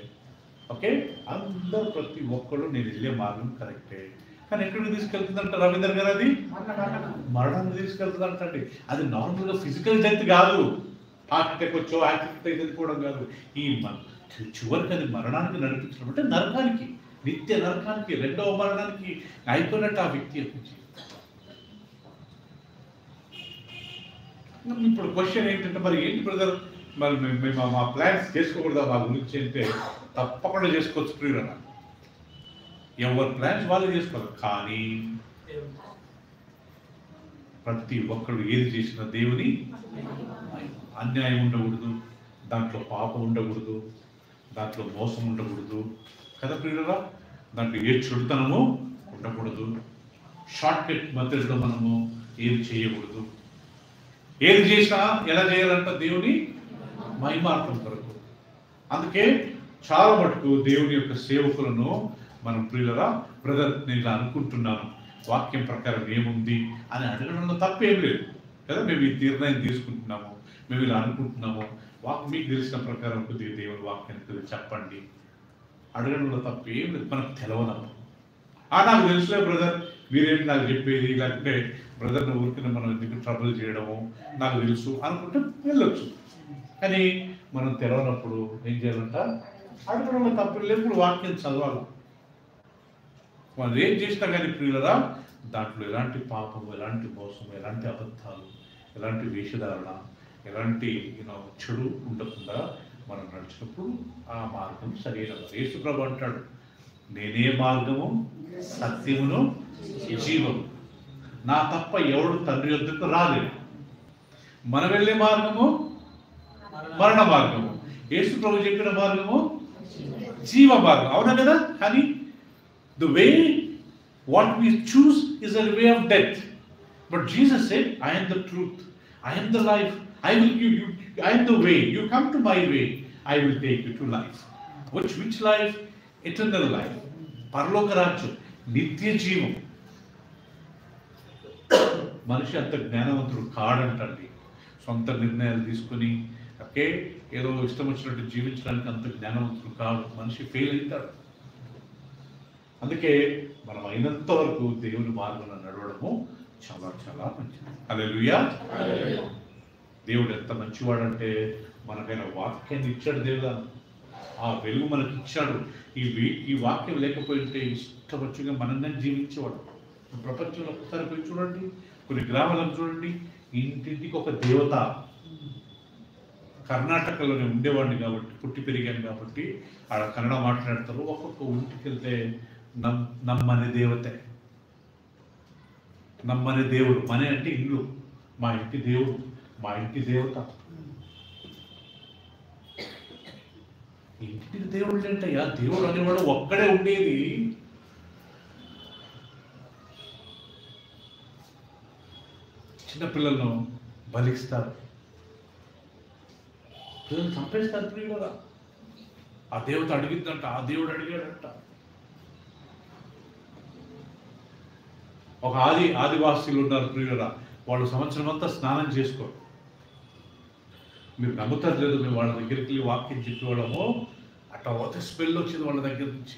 ఓకే, అందరూ ప్రతి ఒక్కరు నేను వెళ్ళే మార్గం కరెక్టే. కానీ ఎక్కడికి తీసుకెళ్తుందంట రవీంద్ర గారు? అది మరణాన్ని తీసుకెళ్తుందంట అండి. అది నార్మల్గా ఫిజికల్ డెత్ కాదు, హార్ట్ అటాక్ వచ్చో యాక్సిడెంట్ అయితే చనిపోవడం కాదు. ఈ చివరికి అది మరణానికి నడిపించడం అంటే నరకానికి, నిత్య నరకానికి, రెండవ మరణానికి అయిపోయినట్టు ఆ వ్యక్తి యొక్క ఇప్పుడు క్వశ్చన్ ఏంటంటే, మరి ఏంటి బ్రదర్, మరి మేము మా ప్లాన్స్ చేసుకోకూడదా మా గురించి అంటే తప్పకుండా చేసుకోవచ్చు ప్రియులరా. ఎవరి ప్లాన్స్ వాళ్ళు చేసుకోవాలి. కానీ ప్రతి ఒక్కరు ఏది చేసిన దేవుని అన్యాయం ఉండకూడదు, దాంట్లో పాపం ఉండకూడదు, దాంట్లో మోసం ఉండకూడదు కదా ప్రియులరా. దాంట్లో ఏ చెడుతనము ఉండకూడదు, షార్ట్ కట్ మెథడ్లో మనము ఏది చేయకూడదు. ఏది చేసినా ఎలా చేయాలంట? దేవుని మహిమార్థం కొరకు. అందుకే చాలా మటుకు దేవుని యొక్క సేవకులను మనం ప్రియులరా, బ్రదర్ నేను ఇలా అనుకుంటున్నాను, వాక్యం ప్రకారం ఏముంది అని అడగడంలో తప్పేం లేదు కదా. మేము ఈ నిర్ణయం తీసుకుంటున్నాము, మేము ఇలా అనుకుంటున్నాము, మీకు తెలిసిన ప్రకారం కొద్దిగా దేవుని వాక్యాన్ని కొద్దిగా చెప్పండి అడగడంలో తప్పేం లేదు. మనకు తెలవనప్పుడు నాకు తెలుసులే బ్రదర్, మీరేంటి నాకు చెప్పేది, లేకపోతే బ్రదర్ని ఊరికిన మనం ఎందుకు ట్రబుల్ చేయడము, నాకు తెలుసు అనుకుంటే వెళ్ళొచ్చు. కానీ మనం తెలవనప్పుడు ఏం చేయాలంట? అడగడంలో తప్పేం లేదు. ఇప్పుడు వాక్యం చదవాలి. వాళ్ళు ఏం చేసినా కానీ ప్రియులరా, దాంట్లో ఎలాంటి పాపం, ఎలాంటి మోసం, ఎలాంటి అబద్ధాలు, ఎలాంటి వేషధారణ, ఎలాంటి చెడు ఉండకుండా మనం నడిచినప్పుడు ఆ మార్గం సరైన. యేసుప్రభు అంటాడు, నేనే మార్గము, సత్యమును, జీవము, నా తప్ప ఎవడు తండ్రి వద్దకు రాలేదు. మనం వెళ్ళే మార్గము మరణ మార్గము, యేసుప్రభు చెప్పిన మార్గము జీవ మార్గం. అవునా కదా? కానీ the way what we choose is a way of death, but Jesus said, I am the truth, I am the life, I will give you, I am the way, you come to my way, I will take you to life. Which life? Eternal life, పరలోక రాజ్యం, నిత్య జీవం. మనిషి అంత జ్ఞానవంతుడు కాడంటండి. సొంత నిర్ణయాలు తీసుకుని ఏదో ఇష్టం వచ్చినట్టు జీవించడానికి అంత జ్ఞానవంతుడు కాడు. మనిషి ఫెయిల్ అవుతాడు. అందుకే మనం అయినంత వరకు దేవుని మార్గంలో నడవడము చాలా చాలా మంచిది. హల్లెలూయా. దేవుడు ఎంత మంచివాడంటే మనకైనా వాక్యాన్ని ఇచ్చాడు. దేవుడు ఆ వెలుగు మనకి ఇచ్చాడు. ఈ వాక్యం లేకపోయింటే ఇష్టపచ్చిగా మనంగా జీవించేవాడు. ప్రపంచంలో ఒకసారి పోయి చూడండి, కొన్ని గ్రామాలను చూడండి, ఇంటింటికి ఒక దేవత. కర్ణాటకలోనే ఉండేవాడిని కాబట్టి, పుట్టి పెరిగాను కాబట్టి ఆడ కన్నడ మాట్లాడతారు. ఒక్కొక్క ఇంటికి వెళ్తే నమ్మని దేవతే, నమ్మని దేవుడు. మనే అంటే ఇల్లు, మా ఇంటి దేవుడు, మా ఇంటి దేవత. ఇంటికి దేవుడు ఏంటయ్యా? దేవుడు అనేవాడు ఒక్కడే ఉండేది. చిన్నపిల్లలను బలిస్తారు, పిల్లలు చంపేస్తారు ప్రియులరా. ఆ దేవత అడిగిందంట, ఆ దేవుడు అడిగాడంట. ఒక ఆదివాసీలు ఉన్నారు ప్రియులరా, వాళ్ళు సంవత్సరం అంతా స్నానం చేసుకోరు. మీరు నమ్ముతారు లేదు, మేము వాళ్ళ దగ్గరికి వెళ్ళి వాక్యం చెప్పేవాళ్ళము, అట్లా ఒక స్మెల్ వచ్చింది వాళ్ళ దగ్గర నుంచి.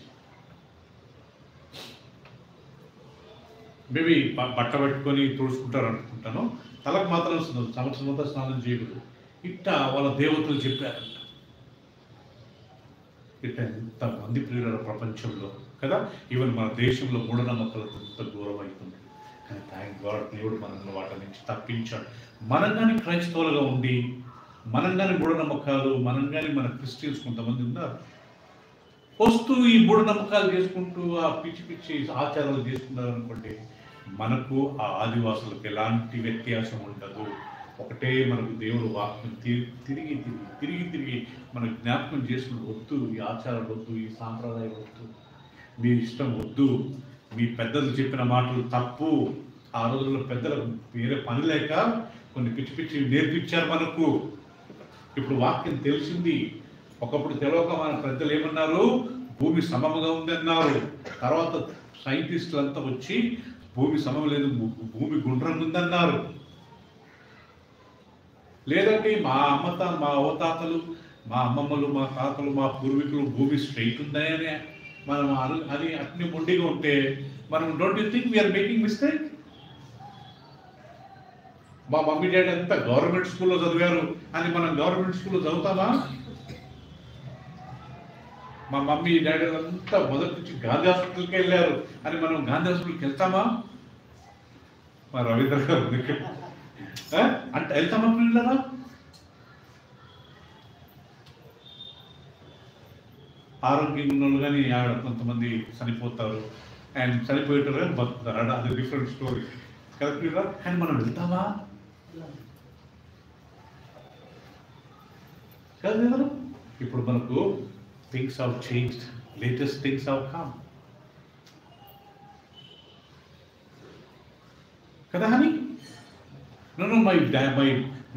మేబీ బట్ట పెట్టుకొని తుడుచుకుంటారు అనుకుంటాను, తలకు మాత్రం సంవత్సరం అంతా స్నానం చేయకూడదు. ఇట్టా వాళ్ళ దేవతలు చెప్పారంట. ఇట్లా ఎంతమంది ప్రియుల ప్రపంచంలో కదా, ఈవెన్ మన దేశంలో మూఢనమ్మకాలకు ఎంత దూరం అవుతుంది. కానీ థ్యాంక్ గాడ్, దేవుడు మనల్ని వాటి నుంచి తప్పించాడు. మనం కానీ క్రైస్తవులుగా ఉండి, మనం కానీ మూఢనమ్మకాలు, మనం కానీ మన క్రిస్టియన్స్ కొంతమంది ఉన్నారు వస్తూ ఈ మూఢనమ్మకాలు చేసుకుంటూ ఆ పిచ్చి పిచ్చి ఆచారాలు చేసుకున్నారు అనుకోండి, మనకు ఆ ఆదివాసులకు ఎలాంటి వ్యత్యాసం ఉండదు. ఒకటే మనకు దేవుడు వాక్యం తిరిగి తిరిగి మనకు జ్ఞాపకం చేసుకుని, వద్దు ఈ ఆచారాలు వద్దు, ఈ సాంప్రదాయం వద్దు, మీ ఇష్టం వద్దు, మీ పెద్దలు చెప్పిన మాటలు తప్పు. ఆ రోజుల్లో పెద్దలకు వేరే పని లేక కొన్ని పిచ్చి పిచ్చి నేర్పించారు మనకు. ఇప్పుడు వాక్యం తెలిసింది. ఒకప్పుడు తెలవక మన పెద్దలు ఏమన్నారు? భూమి సమముగా ఉంది అన్నారు. తర్వాత సైంటిస్టులు అంతా వచ్చి భూమి సమం లేదు, భూమి గుండ్రంగా ఉందన్నారు. లేదంటే మా అవతాతలు, మా అమ్మమ్మలు, మా తాతలు, మా పూర్వీకులు భూమి స్ట్రైట్ ఉందని మనం అని అట్ని మొండిగా ఉంటే మనం don't you think we are making mistake? మా మమ్మీ డాడీ అంతా గవర్నమెంట్ స్కూల్లో చదివారు అని మనం గవర్నమెంట్ స్కూల్లో చదువుతామా? మా మమ్మీ డాడీ అంతా మొదటి నుంచి గాంధీ హాస్పిటల్కి వెళ్ళారు అని మనం గాంధీ హాస్పిటల్కి వెళ్తామా? మా రవీంద్ర గారు అంటే వెళ్తామా పిల్లరా? ఆరోగ్యం ఉన్న వాళ్ళు కానీ కొంతమంది చనిపోతారు, అండ్ చనిపోయేటారు కానీ బతుకుతారు. అది డిఫరెంట్ స్టోరీ కరెక్ట్ కదా. కానీ మనం వెళ్తామా? కాదు కదా. ఇప్పుడు మనకు things have changed, latest things have come. కదా అని నన్ను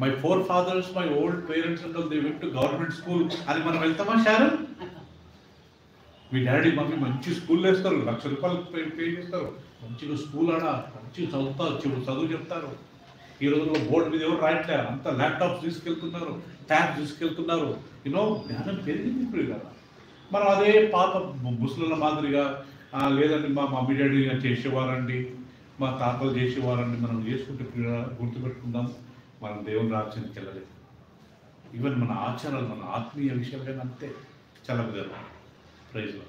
my forefathers my old parents and they went to government school అని మనం వెళ్తామా షారన్? మీ డాడీ మమ్మీ మంచి స్కూల్ వేస్తారు, ₹1,00,000 పే చేస్తారు, మంచిగా స్కూల్ ఆడ మంచిగా చదువు చెప్తారు. ఈ రోజుల్లో బోర్డు మీద ఎవరు రాయట్లే, అంతా ల్యాప్టాప్స్ తీసుకెళ్తున్నారు, ట్యాబ్స్ తీసుకెళ్తున్నారు. జ్ఞానం పెరిగింది ఇప్పుడు కదా. మనం అదే పాత ముసలుల మాదిరిగా లేదండి మా మమ్మీ డాడీ చేసేవారండి, మా తాతలు చేసేవారండి మనం చేసుకుంటే గుర్తుపెట్టుకుందాం, మనం దేవుని రాజ్యానికి వెళ్ళలేదు. ఈవెన్ మన ఆచారాలు, మన ఆత్మీయ విషయాలు కానీ అంతే చాలా విధాలు. ప్రైజ్లో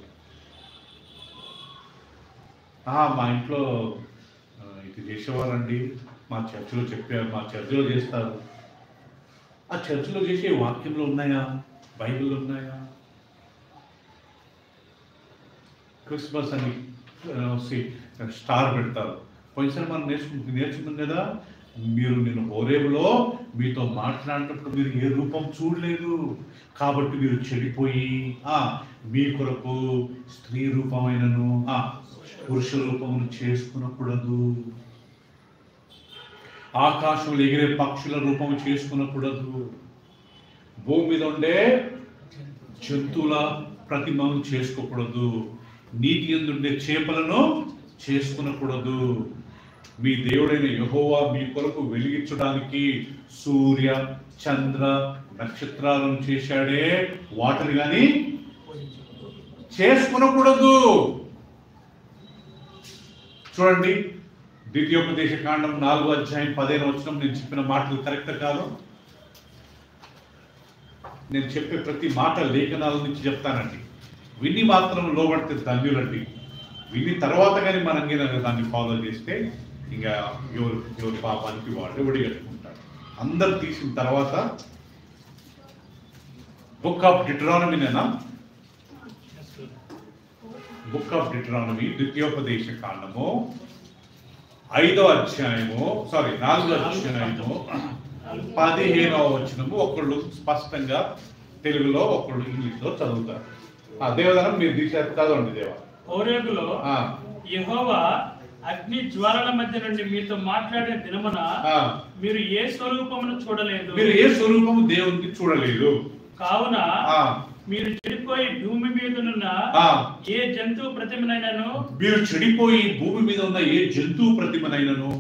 మా ఇంట్లో ఇది చేసేవారండి, మా చర్చిలో చెప్పారు, మా చర్చిలో చేస్తారు. ఆ చర్చిలో చేసే వాక్యంలో ఉన్నాయా? బైబిల్లో ఉన్నాయా? క్రిస్మస్ అని స్టార్ పెడతారు. పోయినసారి మనం నేర్చుకున్నాం కదా, నేను హోరేబులో మీతో మాట్లాడినప్పుడు మీరు ఏ రూపం చూడలేదు కాబట్టి మీరు చెడిపోయి మీ కొరకు స్త్రీ రూపమైనను పురుష రూపమును చేసుకునకూడదు, ఆకాశంలో ఎగిరే పక్షుల రూపము చేసుకునకూడదు, భూమి మీద ఉండే జంతువుల ప్రతిమను చేసుకోకూడదు, నీటి యందుండే చేపలను చేసుకునకూడదు. మీ దేవుడైన యెహోవా మీ కొరకు వెలిగించడానికి సూర్య చంద్ర నక్షత్రాలను చేశాడే, వాటిని కానీ చేసుకునకూడదు. చూడండి, ద్వితీయోపదేశ కాండం 4:15 నేను చెప్పిన మాటలు కరెక్ట్ కాదు. నేను చెప్పే ప్రతి మాట లేఖనాల నుంచి చెప్తానండి. విని మాత్రం లోబడితే ధన్యులండి. విని తర్వాత కానీ మనం దాన్ని ఫాలో చేస్తే ఇంకా ఎవరి పాపానికి వాడు ఒడిగట్టుకుంటాడు. అందరు తీసిన తర్వాత బుక్ ఆఫ్ డిట్రానమీనేనా? బుక్ ఆఫ్ డిట్రానమీ ద్వితీయోపదేశ కాండము 4వ అధ్యాయము 15వ వచనము ఒకళ్ళు స్పష్టంగా తెలుగులో ఒకళ్ళు ఇంగ్లీష్లో చదువుతారు. దేవదనం మీరు తీశారు, చదవండి. దేవ హోరేబులో యెహోవా అగ్ని జ్వాలల మధ్య నుండి మీతో మాట్లాడే దినమున మీరు ఏ స్వరూపమును చూడలేదు, మీరు ఏ స్వరూపము దేవునికి చూడలేదు. కావున మీరు చెడిపోయి భూమి మీద ఉన్న ఏ జంతువు ప్రతిమనైనను, మీరు చెడిపోయి భూమి మీద ఉన్న ఏ జంతువు ప్రతిమనైనను,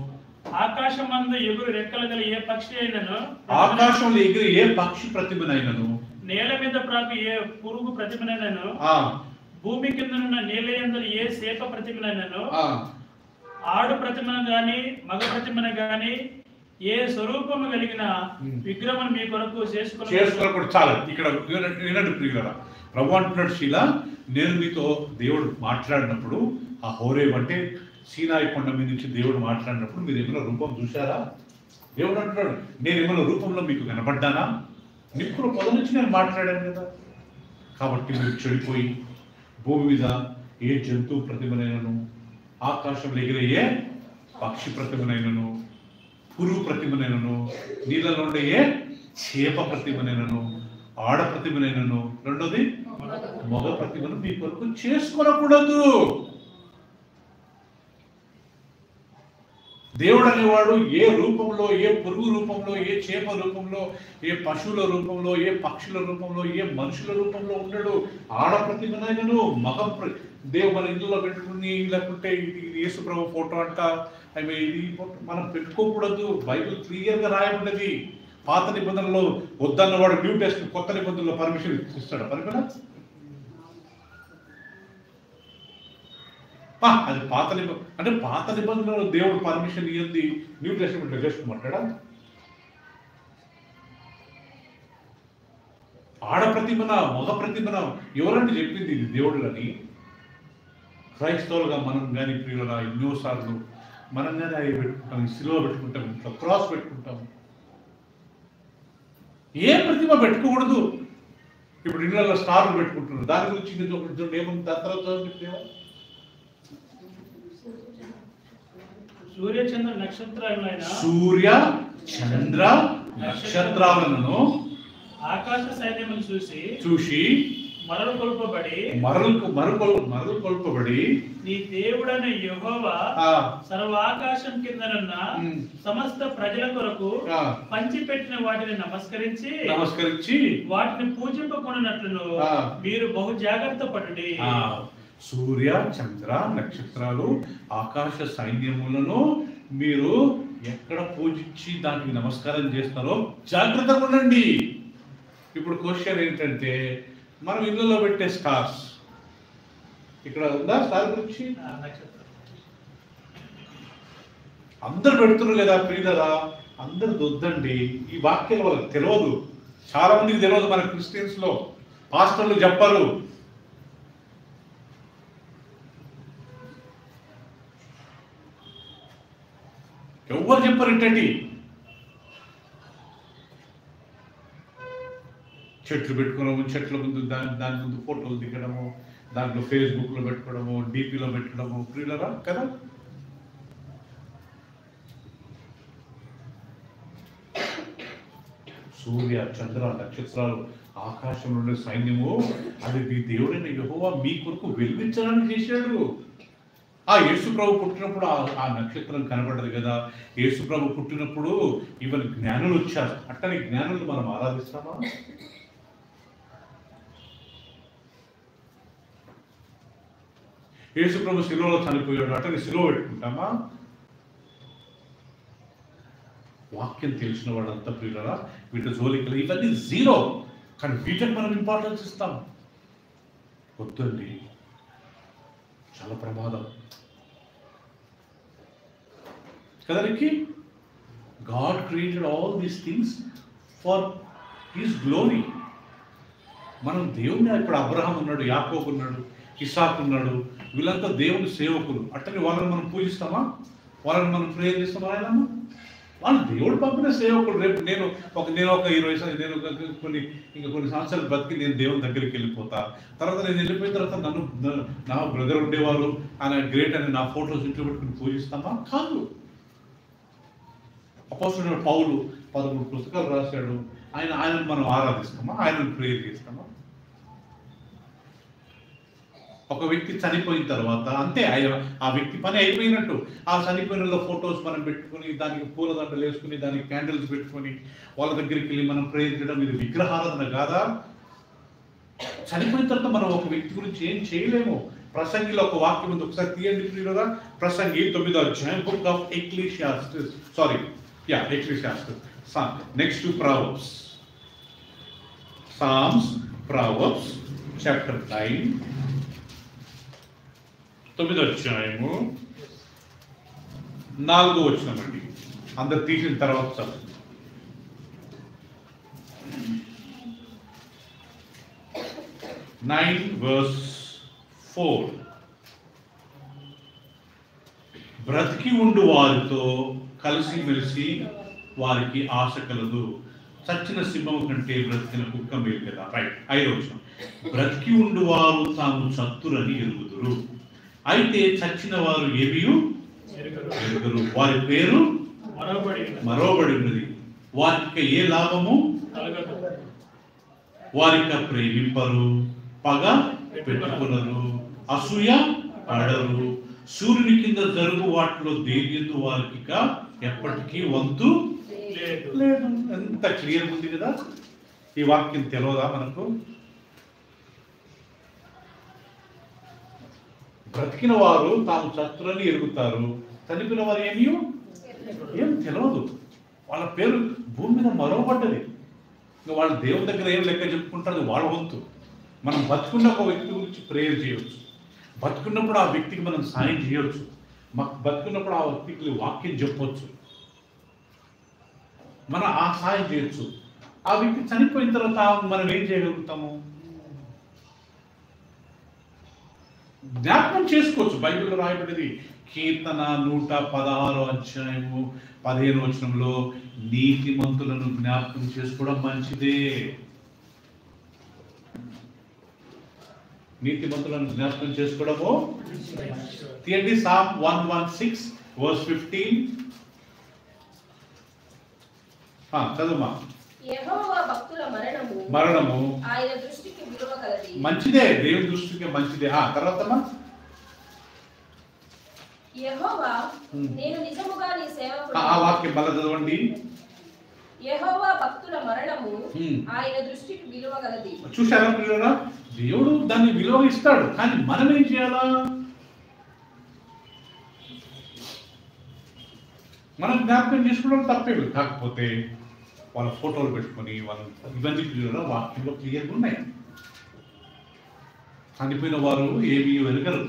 ఆకాశమందు ఎగురు రెక్కలు గల ఏ పక్షి అయినను, ఆకాశంలో ఎగిరే ఏ పక్షి ప్రతిమనైనను, నేల మీద ప్రాకు ఏ పురుగు ప్రతిమనైనను, భూమి కిందనున్న నీళ్ళ యందు ఏ సేప ప్రతిమనైనను, ఆడు ప్రతిమను గాని మగ ప్రతిమను గాని ఏ స్వరూపము కలిగిన విగ్రహం మీ కొరకు చేసుకున్నప్పుడు చాలా. ఇక్కడ వినండి ప్రియులారా, ప్రభు అంటున్నాడు, శీల నేను మీతో దేవుడు మాట్లాడినప్పుడు ఆ హోరేబ్ అంటే సీనాయి కొండ మీద నుంచి దేవుడు మాట్లాడినప్పుడు మీరు ఏమైనా రూపం చూశారా? దేవుడు అంటున్నాడు, నేను ఏమైనా రూపంలో మీకు కనబడ్డానా? నిప్పుల పొద నుంచి నేను మాట్లాడాను కదా. కాబట్టి మీరు చెడిపోయి భూమి మీద ఏ జంతువు ప్రతిమనైనను, ఆకాశంలో ఎగిరే ఏ పక్షి ప్రతిమనైనను, పురుగు ప్రతిమనైనను, నీళ్ళలో ఉండే ఏ చేప ప్రతిమనైనను, ఆడ ప్రతిమనైనను, రెండోది మగ ప్రతిమను మీ కొరకు చేసుకోనకూడదు. దేవుడు అనేవాడు ఏ రూపంలో, ఏ పురుగు రూపంలో, ఏ చేప రూపంలో, ఏ పశువుల రూపంలో, ఏ పక్షుల రూపంలో, ఏ మనుషుల రూపంలో ఉన్నాడు. ఆడ ప్రతిమనైనను మగ దేవుడు మన ఇందులో పెట్టుకుని, లేకుంటే ఇది యేసుప్రభు ఫోటో అంట, ఇది మనం పెట్టుకోకూడదు. బైబిల్ క్లియర్గా రాయబడ్డది. పాత నిబంధనలో వద్దన్నవాడు న్యూ టెస్ట్ కొత్త నిబంధనలో పర్మిషన్ ఇస్తాడు. పర్మిషన్ అది పాత నిబంధన అంటే పాత నిబంధనలో దేవుడు పర్మిషన్ ఇవ్వండి, న్యూ టెస్ట్మెంట్ చేసుకోమంటాడా? ఆడ ప్రతిమన మగ ప్రతిమన ఎవరంటే చెప్పింది ఇది దేవుడు అని? క్రైస్తవులుగా మనం కానీ ప్రియులుగా ఎన్నోసార్లు మనం కానీ అవి పెట్టుకుంటాం, సిలువ పెట్టుకుంటాం, ఇంట్లో క్రాస్ పెట్టుకుంటాం. ఏ ప్రతిమ పెట్టుకోకూడదు. ఇప్పుడు ఇళ్ళలో స్టార్లు పెట్టుకుంటున్నారు, దాని గురించి ఏముంది? దాని తర్వాత సూర్య చంద్ర నక్షత్రాలను ఆకాశ సైన్యమును చూసి మరలు కొల్పబడి మరలు కొల్పబడి నీ దేవుడైన యెహోవా సర్వాకాశం కిందనున్న సమస్త ప్రజల కొరకు పంచిపెట్టిన వాటిని నమస్కరించి వాటిని పూజింపకొనున్నట్లు మీరు బహు జాగ్రత్త పడుడి. సూర్య చంద్ర నక్షత్రాలు ఆకాశ సైన్యములను మీరు ఎక్కడ పూజించి దానికి నమస్కారం చేస్తారో జాగ్రత్తగా ఉండండి. ఇప్పుడు క్వశ్చన్ ఏంటంటే, మనం ఇళ్ళలో పెట్టే స్టార్స్, ఇక్కడ ఉందా స్టార్ గురించి? అందరు పెడుతున్నారు కదా ప్రియులరా, అందరు వద్దండి. ఈ వాక్యాలు వాళ్ళకి తెలియదు, చాలా మందికి తెలియదు. మన క్రిస్టియన్స్ లో పాస్టర్లు చెప్పరు. ఎవరు చెప్పరు ఏంటండి? చెట్లు పెట్టుకోవడము, చెట్ల ముందు దాని ముందు ఫోటోలు దిగడము, దాంట్లో ఫేస్బుక్లో పెట్టుకోవడము, డీపీలో పెట్టడము, ప్రియులరా కదా. సూర్య చంద్ర నక్షత్రాలు ఆకాశంలో ఉండే సైన్యము, అది మీ దేవుడైన యెహోవా మీ కొరకు వెలిగించడానికి చేశాడు. ఆ యేసుప్రభు పుట్టినప్పుడు ఆ నక్షత్రం కనబడదు కదా. యేసుప్రభు పుట్టినప్పుడు ఇవన్నీ జ్ఞానులు వచ్చారు. అట్టని జ్ఞానులు మనం ఆరాధిస్తామా? యేసుప్రభు శిలువలో చనిపోయాడు, అట్టని శిలువ పెట్టుకుంటామా? వాక్యం తెలిసిన వాళ్ళంతా ప్రియులరా వీటి జోలికలు ఇవన్నీ జీరో, కానీ వీటికి మనం ఇంపార్టెన్స్ ఇస్తాం. వద్దండి, చాలా ప్రమాదం కదరికి. God created all these things for his glory. మనం దేవుని, ఇప్పుడు అబ్రహాం ఉన్నాడు, యాకోబు ఉన్నాడు, ఇసాక్ ఉన్నాడు, వీళ్ళంతా దేవుని సేవకులు. అట్టని వాళ్ళని మనం పూజిస్తామా? వాళ్ళని మనం ప్రేయర్ చేస్తామా? ఆయన వాళ్ళు దేవుడు పంపిన సేవకుడు. రేపు నేను ఒక 20 నేను కొన్ని సంవత్సరాలు బతికి నేను దేవుని దగ్గరికి వెళ్ళిపోతా. తర్వాత నేను వెళ్ళిపోయిన తర్వాత నా బ్రదర్ ఉండేవారు, ఆయన గ్రేట్ అని నా ఫోటోస్ ఇంట్లో పెట్టుకుని పూజిస్తామా? కాదు. అపోస్తలుడైన పౌలు 13 పుస్తకాలు రాశాడు. ఆయనను మనం ఆరాధిస్తామా? ఆయనను ప్రేయర్ చేస్తామా? ఒక వ్యక్తి చనిపోయిన తర్వాత అంతే, ఆ వ్యక్తి పని అయిపోయినట్టు. ఆ చనిపోయిన ఫొటోస్ మనం పెట్టుకుని, దానికి పూలదండలు వేసుకుని, దానికి క్యాండిల్స్ పెట్టుకుని వాళ్ళ దగ్గరికి వెళ్ళి మనం ప్రేయర్ చేయడం, ఇది విగ్రహారాధన కాదా? చనిపోయిన తర్వాత మనం ఒక వ్యక్తి గురించి ఏం చేయలేము. ప్రసంగిలో ఒక వాక్యం ఉంది, ఒకసారి తీయండి ప్రియులరా. ప్రసంగి 9వ అధ్యాయం, book of Ecclesiastes, next to Proverbs, Psalms, Proverbs chapter 9, 9వ అధ్యాయము 4వ వచనం అండి. అందరు తీసిన తర్వాత చదువు. verse 4. బ్రతికి ఉండు వారితో కలిసిమెలిసి వారికి ఆశ కలదు, చచ్చిన సింహము కంటే బ్రతికిన కుక్క మేలు కదా. రైట్. 5వ వచనం, బ్రతికి ఉండు వారు తాము చత్తురని ఎరుగుదురు, అయితే చచ్చిన వారు ఏమియు ఎరుగరు, వారి పేరు మరోబడి ఉన్నది, వారికి ఏ లాభము వారిక ప్రేమింపరు, పగ పెట్టుకునరు, అసూయ పడరు, సూర్యుని కింద జరుగు వాటిలో దేనియందు వారికి ఎప్పటికీ వంతు లేదు. ఎంత క్లియర్ ఉంది కదా. ఈ వాక్యం తెలియదా మనకు? బ్రతికిన వారు తాము చత్తులని ఎరుగుతారు, చనిపోయిన వారు ఏం తెలియదు. వాళ్ళ పేరు భూమి మీద మరోపడ్డది. ఇంకా వాళ్ళు దేవుని దగ్గర ఏం లెక్క చెప్పుకుంటారు, వాళ్ళ వంతు. మనం బతుకున్న ఒక వ్యక్తి గురించి ప్రేయర్ చేయవచ్చు, బతుకున్నప్పుడు ఆ వ్యక్తికి మనం సాయం చేయవచ్చు, బతుకున్నప్పుడు ఆ వ్యక్తికి వాక్యం చెప్పవచ్చు, మనం ఆ సాయం చేయొచ్చు. ఆ వ్యక్తి చనిపోయిన తర్వాత మనం ఏం చేయగలుగుతాము? జ్ఞాపకం చేసుకోవచ్చు. బైబిల్లో రాయబడింది, కీర్తన 116వ అధ్యాయము 15వ వచనంలో, నీతిమంతులను జ్ఞాపకం చేసుకోవడం మంచిదే. నీతిమంతులను జ్ఞాపకం చేసుకోవడము తీయండి. Sam 116 verse 15. చదువుమా. యెహోవా భక్తుల మరణము మరణము ఆయన దృష్టికి విలువ కలది. మంచిదే, దేవుని దృష్టికి మంచిదే. తర్వాత యెహోవా నేను నిజముగా నీ సేవకుడు. ఆ వాక్యం మళ్ళీ చదవండి. యెహోవా భక్తుల మరణము ఆయన దృష్టికి విలువ కలది. చూశారా పిల్లరా, దేవుడు దాన్ని విలువ ఇస్తాడు, కానీ మనం ఏం చేయాలా? మనం జ్ఞాపకం చేసుకోవడం తప్పేది. కాకపోతే వాళ్ళ ఫోటోలు పెట్టుకొని వాళ్ళ ఇవన్నీ పిల్లరా వాక్యంలో క్లియర్గా ఉన్నాయి. చనిపోయిన వారు ఏమీ వెనకరు,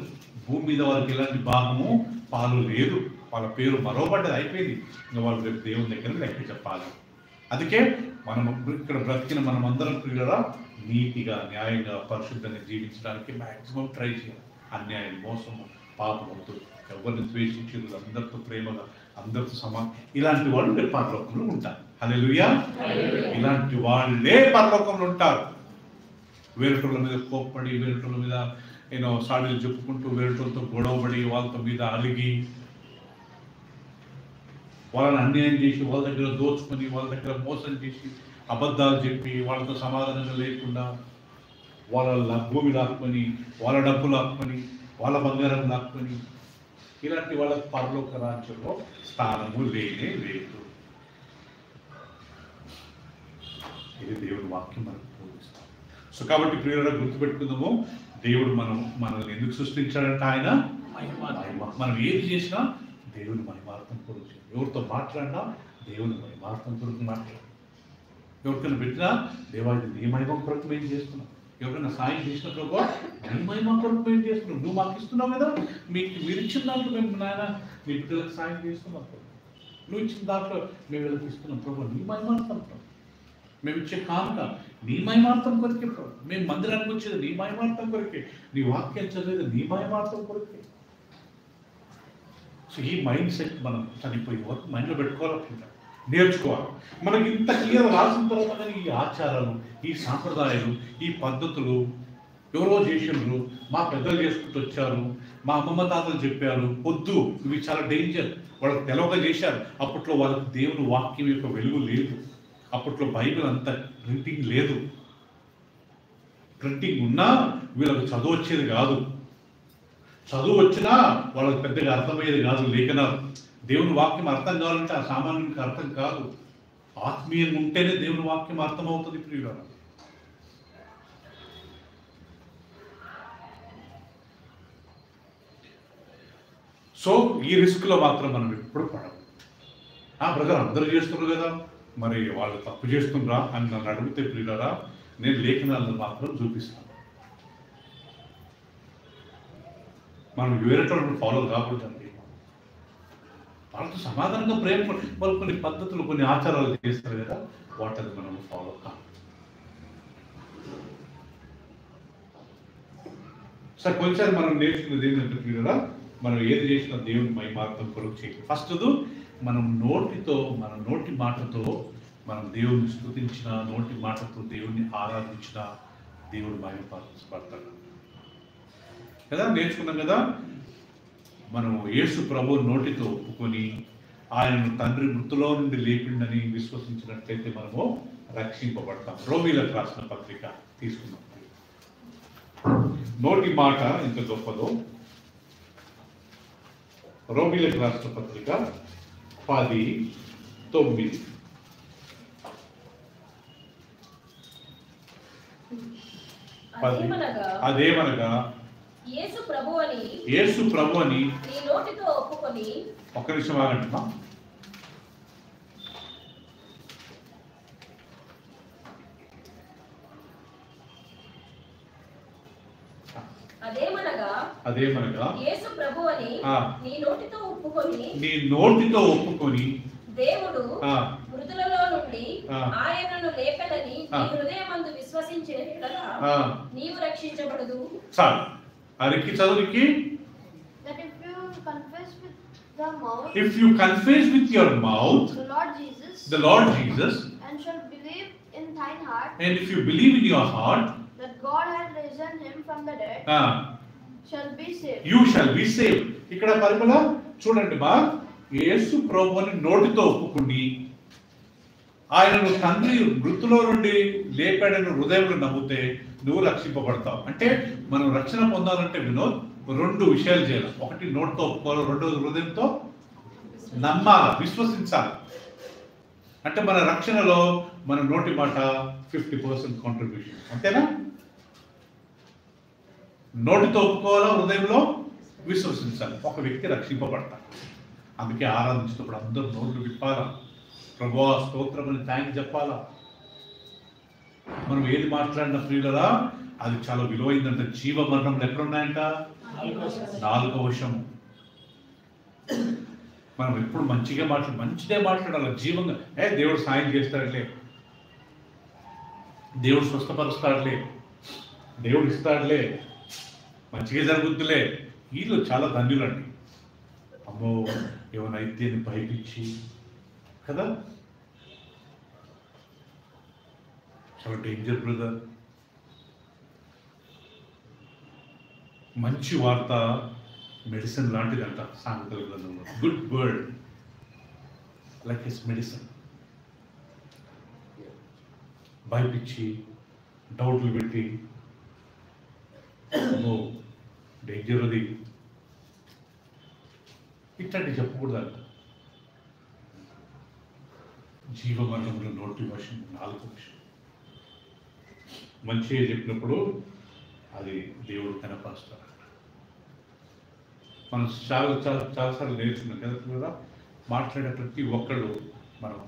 భూమి మీద వారికి ఎలాంటి భాగము పాలు లేదు, వాళ్ళ పేరు మరోపడ్డది, అయిపోయింది. ఇంకా వాళ్ళు రేపు దేవుని దగ్గర లెక్క చెప్పాలి. అందుకే మనం ఇక్కడ బ్రతికిన మనం అందరం పిల్లరా నీతిగా, న్యాయంగా, పరిశుద్ధంగా జీవించడానికి మ్యాక్సిమం ట్రై చేయాలి. అన్యాయం, మోసము, పాపముతో ఎవరిని ద్వేషించారు, అందరితో ప్రేమగా, అందరితో ఇలాంటి వాళ్ళు రేపు పరలోకంలో ఉంటారు. హల్లెలూయా. ఇలాంటి వాళ్ళే పరలోకంలో ఉంటారు. వేరేటోళ్ళ మీద కోప్పడి, వేరేటోళ్ళ మీద సాడీలు చెప్పుకుంటూ, వేరేటోళ్ళతో గొడవపడి, వాళ్ళతో మీద అలిగి, వాళ్ళని అన్యాయం చేసి, వాళ్ళ దగ్గర దోచుకొని, వాళ్ళ దగ్గర మోసం చేసి, అబద్ధాలు చెప్పి, వాళ్ళతో సమాధానంగా లేకుండా వాళ్ళ భూమి లాక్కొని, వాళ్ళ డబ్బు లాక్కొని, వాళ్ళ బంగారం లాక్కొని, ఇలాంటి వాళ్ళకి పరలోక రాజ్యంలో స్థానము లేనే లేదు. ఇది దేవుడి వాక్యం మనకు బోధిస్తాం. సో కాబట్టి ప్రియులుగా గుర్తుపెట్టుకుందాము, దేవుడు మనల్ని ఎందుకు సృష్టించాడంటే ఆయన మనం ఏది చేసినా దేవుని మహిమార్థం కొరకు, ఎవరితో మాట్లాడినా దేవుని మహిమార్థం కొరకు మాట్లాడాలి. ఎవరికైనా పెట్టినా దేవా ఇది నీ మహిమ కొరకు మేము చేస్తున్నాం, ఎవరైనా సాయం చేసినప్పుడు నీ మహిమ కొరకు మేము చేస్తున్నాం, నువ్వు మాకు ఇస్తున్నావు కదా, మీరు ఇచ్చిన దాంట్లో మేము నాయన నీ బిడ్డలకు సాయం చేస్తున్నాం, నువ్వు ఇచ్చిన దాంట్లో మేము వీళ్ళకి ఇస్తున్నాం ప్రభు, నీ మహిమార్థం, మేము ఇచ్చే కానుక నీ మహిమార్థం కొరకే ప్రభు, మేము మందిరానికి వచ్చేది నీ మహిమార్థం కొరకే, నీ వాక్యం చదివేది నీ మహిమార్థం కొరకే. సో ఈ మైండ్ సెట్ మనం చనిపోయే వరకు మైండ్లో పెట్టుకోవాలనుకుంటా, నేర్చుకోవాలి. మనకి ఇంత క్లియర్ రాసిన తర్వాత కానీ ఈ ఆచారాలు, ఈ సాంప్రదాయాలు, ఈ పద్ధతులు ఎవరో చేసినారు, మా పెద్దలు చేసుకుంటూ వచ్చారు, మా అమ్మమ్మ తాతలు చెప్పారు, వద్దు ఇవి చాలా డేంజర్, వాళ్ళకి తెలవగా చేశారు. అప్పట్లో వాళ్ళకి దేవుని వాక్యం యొక్క వెలుగు లేదు, అప్పట్లో బైబిల్ అంత ప్రింటింగ్ లేదు, ప్రింటింగ్ ఉన్నా వీళ్ళకి చదువు వచ్చేది కాదు, చదువు వచ్చినా వాళ్ళకి పెద్దగా అర్థమయ్యేది కాదు లేఖనాలు. దేవుని వాక్యం అర్థం కావాలంటే ఆ సామాన్యునికి అర్థం కాదు, ఆత్మీయంగా ఉంటేనే దేవుని వాక్యం అర్థమవుతుంది ప్రియులారా. సో ఈ రిస్క్లో మాత్రం మనం ఎప్పుడు పడము. బ్రదర్ అందరూ చేస్తున్నారు కదా, మరి వాళ్ళు తప్పు చేస్తుండ్రా అని నన్ను అడిగితే ప్రియులారా, నేను లేఖనాలను మాత్రం చూపిస్తాను. మనం వేరేటోళ్ళని ఫాలో కాకూడదండి. వాళ్ళతో సమాధానంగా ప్రేమ, వాళ్ళు కొన్ని పద్ధతులు, కొన్ని ఆచారాలు చేస్తారు కదా, వాటిని మనం ఫాలో కాదు. సార్ కొంచెం మనం నేర్చుకున్నది ఏంటంటే కదా, మనం ఏది చేసినా దేవుని మహిమార్థం కొరకు చేయాలి. ఫస్ట్ మనం మన నోటి మాటతో మనం దేవుని స్తుతించిన, నోటి మాటతో దేవుణ్ణి ఆరాధించిన దేవుడు మహిమపరచబడతాడు కదా. నేర్చుకున్నాం కదా, మనం యేసు ప్రభు నోటితో ఒప్పుకొని ఆయనను తండ్రి మృతులో నుండి లేపిండని విశ్వసించినట్లయితే మనము రక్షింపబడతాం. రోమీలకు రాసిన పత్రిక తీసుకున్నాం. నోటి మాట ఎంత గొప్పదో. రోమీలకు రాసిన పత్రిక 10:9. అదేమనగా యేసు ప్రభు అని నీ నోటితో ఒప్పుకొని. ఒక్క నిమిషం ఆగండి. అదేమనగా యేసు ప్రభు అని నీ నోటితో ఒప్పుకొని దేవుడు మృతులలో నుండి ఆయనను లేపెనని నీ హృదయమందు విశ్వసించిన యెడల నీవు రక్షించబడదు. చాలు. అరికి చదువుకి if you confess with your mouth the Lord Jesus and shall believe in thine heart and if you believe in your heart that God has risen him from the dead shall be saved. You shall be saved. ఇక్కడ పరిమళ చూడండి బా, యేసు ప్రభువుని నోటితో ఒప్పుకుని ఆయనను తండ్రి మృతులో నుండి లేపాడని హృదయంలో నమ్మితే నువ్వు రక్షింపబడతావు. అంటే మనం రక్షణ పొందాలంటే వినోద్ 2 విషయాలు చేయాలి. ఒకటి నోటితో ఒప్పుకోవాలి, రెండోది హృదయంతో నమ్మాలి, విశ్వసించాలి. అంటే మన రక్షణలో మన నోటి మాట 50% కాంట్రిబ్యూషన్, అంతేనా? నోటితో ఒప్పుకోవాలా, హృదయంలో విశ్వసించాలి. ఒక వ్యక్తి రక్షింపబడతాడు. అందుకే ఆరాధించినప్పుడు అందరూ నోట్లు విప్పాలా, ప్రభువా స్తోత్రం అని థ్యాంక్స్ చెప్పాలా. మనం ఏది మాట్లాడిన ప్రియులరా అది చాలా విలువైందంట. జీవ మరణంలో ఎక్కడున్నాయంట? 4వ వశము. మనం ఎప్పుడు మంచిదే మాట్లాడాలి, జీవంగా. దేవుడు సాయం చేస్తాడులే, దేవుడు స్వస్థపరుస్తాడులే, దేవుడు ఇస్తాడులే, మంచిగా జరుగుద్దులే. వీళ్ళు చాలా ధన్యులండి. అమ్మో ఏమైతే భయపించి కదా, చాలా డేంజర్ బ్రదర్. మంచి వార్త మెడిసిన్ లాంటిదంట సామెతల గ్రంథంలో. Good word like is medicine. భయపించి డౌట్లు పెట్టి డేంజర్ అది ఇట్లాంటి చెప్పకూడదంట. జీవమరణంలో నోటి వశం 4వ వశం. మంచిగా చెప్పినప్పుడు అది దేవుడు కనపరుస్తాడు. మనం చాలాసార్లు నేర్చుకున్నాం కదా, మాట్లాడే ప్రతి ఒక్కళ్ళు మనం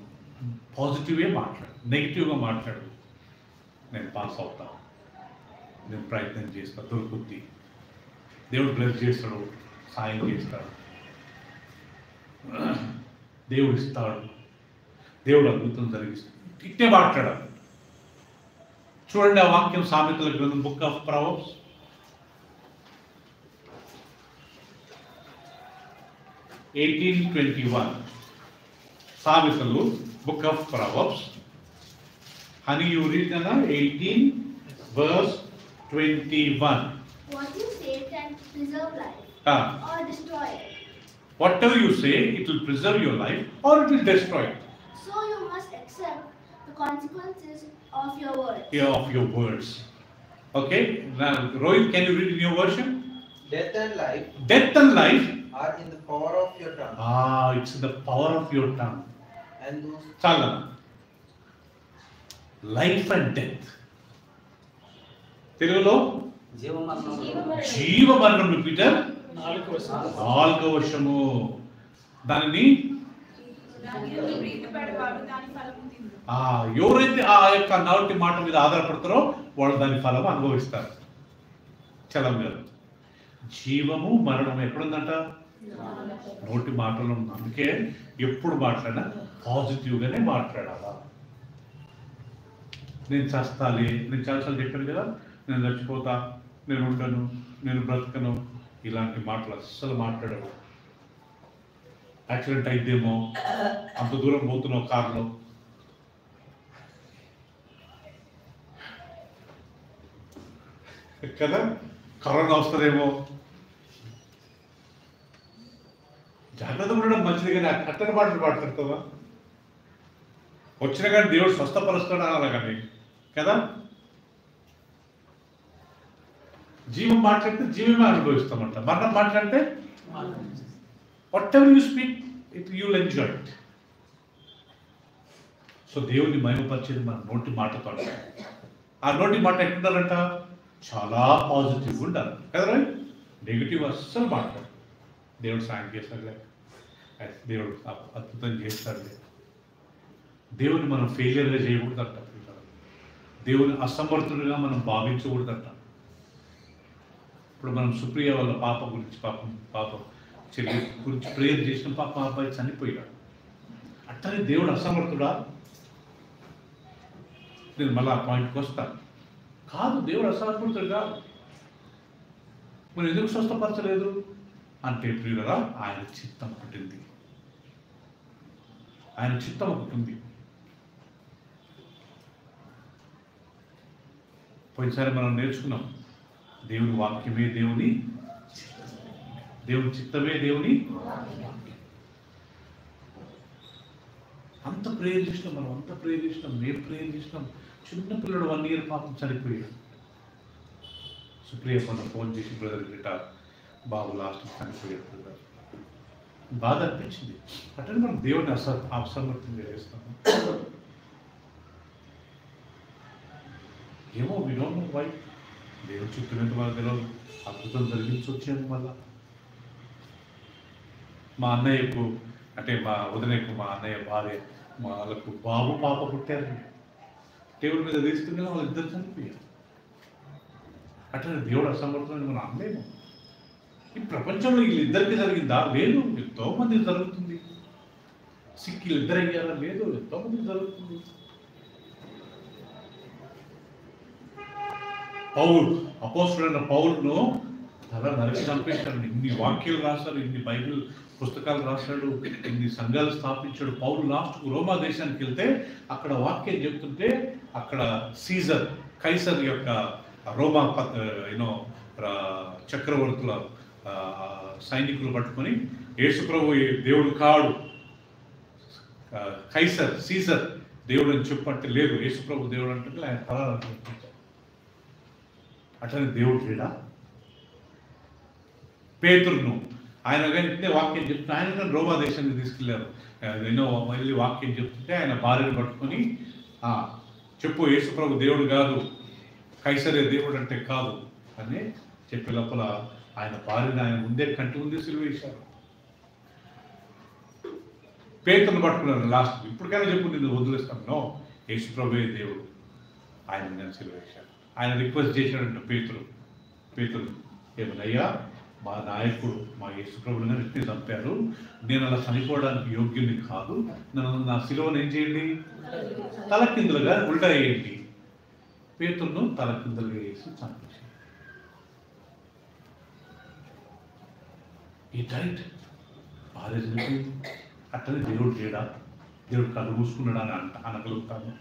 పాజిటివ్గా మాట్లాడు, నెగిటివ్గా మాట్లాడు. నేను పాస్ అవుతా, నేను ప్రయత్నం చేస్తా, దొరుకుద్ది, దేవుడు బ్లెస్ చేస్తాడు, సాయం చేస్తాడు, దేవుడు ఇస్తాడు, దేవుడు అద్భుతం జరిగిస్తాడు. ఇట్టే మాట్లాడాలి. చూడండి ఆ వాక్యం సామెతల గ్రంథం, బుక్ ఆఫ్ ప్రావర్బ్స్ 18:21. సామెతలు book of Proverbs. Honey you read కదా 18:21. What you say can preserve life or destroy it. Whatever you say, it will preserve your life or it will destroy it. So you must accept the consequences of your words. Yeah, of your words. Okay, now Rohit, can you read in your version? Death and life are in the power of your tongue. It's in the power of your tongue. And those Chala. Life and death. Telugulo జీవ మరణం పీటర్ 4వ వశము. దానిని ఎవరైతే ఆ యొక్క నోటి మాట మీద ఆధారపడతారో వాళ్ళు దాని ఫలం అనుభవిస్తారు. చలం గారు, జీవము మరణము ఎక్కడుందంట? నోటి మాటలు. అందుకే ఎప్పుడు మాట్లాడినా పాజిటివ్గానే మాట్లాడాలా. నేను చేస్తాలి, నేను చాలాసార్లు చెప్పాను కదా, నేను చచ్చిపోతా, నేను ఉండను, నేను బ్రతకను, ఇలాంటి మాటలు అస్సలు మాట్లాడవు. యాక్సిడెంట్ అయిద్దేమో, అంత దూరం పోతున్నావు కారులో, కదా, కరోనా వస్తుందేమో, జాగ్రత్త ఉండడం మంచిది. కానీ కట్టని మాటలు మాట్లాడుతావా? వచ్చిన కానీ దేవుడు స్వస్థపరుస్తాడు అనాలి కానీ కదా. జీవం మాట్లాడితే జీవమే అనుభవిస్తామంట, మరణం మాట్లాడితే what ever you speak it you will enjoy it. So దేవుని మహిమపరిచేది మన నోటి మాటతో. ఆ నోటి మాట ఎట్లుండాలంట? చాలా పాజిటివ్గా ఉండాలి కదా. నెగిటివ్ అస్సలు మాట్లాడు. దేవుడు సాయం చేస్తాడులే, దేవుడు అద్భుతం చేస్తాడులే. దేవుని మనం ఫెయిలియర్గా చేయకూడదంట. దేవుని అసమర్థుడిగా మనం భావించకూడదంట. ఇప్పుడు మనం సుప్రియ వాళ్ళ పాప గురించి, పాప చెల్లి గురించి ప్రేయర్ చేసిన పాప అబ్బాయి చనిపోయాడు. అట్టనే దేవుడు అసమర్థుడా? నేను మళ్ళీ ఆ పాయింట్కి వస్తాను. కాదు, దేవుడు అసమర్థుడు కాదు. మరి ఎందుకు స్వస్థపరచలేదు అంటే ప్రియులరా, ఆయన చిత్తం పుట్టింది. ఆయన చిత్తం ఒకటి ఉంది. పోయినసారి మనం నేర్చుకున్నాం, దేవుని వాక్యమే దేవుని చిత్తమే దేవుని. అంత ప్రేయర్ చేసినాం, మనం అంత ప్రేయర్ చేసినాం, మేము ప్రేయర్ చేసినాం. చిన్నపిల్లడు 1 year పాపం చనిపోయాడు. సుప్రియ మొన్న ఫోన్ చేసి బ్రదర్ గిటా బాబు లాస్ట్ చనిపోయాడు బ్రదర్. బాధ అనిపించింది. అట్లనే మనం దేవుడిని అసమర్థంగా చేస్తాము. ఏమో వి డోంట్ నో వై. దేవుడు చెప్పినట్టు మనకు తెలియదు. అద్భుతం జరిగించి వచ్చాను. మళ్ళా మా అన్నయ్యకు అంటే మా వదినకు మా అన్నయ్య భార్య వాళ్ళకు బాబు పాప పుట్టారు. టేబుల్ మీద తీసుకుని వాళ్ళు ఇద్దరు చనిపోయారు. అట్లా దేవుడు అసమర్థులని మనం అనలేము. ఈ ప్రపంచంలో వీళ్ళిద్దరికి జరిగిందా? లేదు, ఎంతో మంది జరుగుతుంది. సిక్కులు ఇద్దరు అయ్యారా? లేదు, ఎంతో మంది జరుగుతుంది. పౌలు అపోస్తులైన పౌలును తల నరికి చంపేశాడు. ఇన్ని వాక్యాలు రాశాడు, ఇన్ని బైబిల్ పుస్తకాలు రాశాడు, ఇన్ని సంఘాలు స్థాపించాడు. పౌలు లాస్ట్కు రోమా దేశానికి వెళ్తే అక్కడ వాక్యం చెప్తుంటే అక్కడ సీజర్ కైసర్ యొక్క రోమా చక్రవర్తుల సైనికులు పట్టుకొని యేసుప్రభు దేవుడు కాడు, కైసర్ సీజర్ దేవుడు అని చెప్పంటే లేదు, యేసుప్రభు దేవుడు అంటే ఆయన తల. అట్లనే దేవుడు లేడా? పేతురును ఆయన కానీ వాక్యం చెప్తే ఆయన కానీ రోమా దేశానికి తీసుకెళ్లారు. ఎన్నో మళ్ళీ వాక్యం చెప్తుంటే ఆయన భార్యను పట్టుకొని చెప్పు యేసుప్రభు దేవుడు కాదు, కైసరే దేవుడు అంటే కాదు అని చెప్పే లోపల ఆయన భార్యను ఆయన ముందే కంటి ముందే సిలువ వేశారు. పేతురును పట్టుకున్నారు లాస్ట్. ఇప్పటికైనా చెప్పు నేను వదిలేస్తాను. నో, యేసుప్రభువే దేవుడు, ఆయన నేను సిలువ వేశారు. ఆయన రిక్వెస్ట్ చేశాడంట పేతురు ఏమనయ్యా, మా నాయకుడు మా యేసుప్రభుని గారిని చంపారు, నేను అలా చనిపోవడానికి యోగ్యుని కాదు, నన్ను నా సిలువను ఏం చేయండి, తల కిందులుగా ఉల్టా వేయండి. పేతురును తల కిందులుగా వేసి చంపేసి ఈ డైట్ భార్య చనిపోయింది. అట్లనే దేవుడు చేయడా? దేవుడు కళ్ళు మూసుకున్నాడా అని అనగలుగుతాను.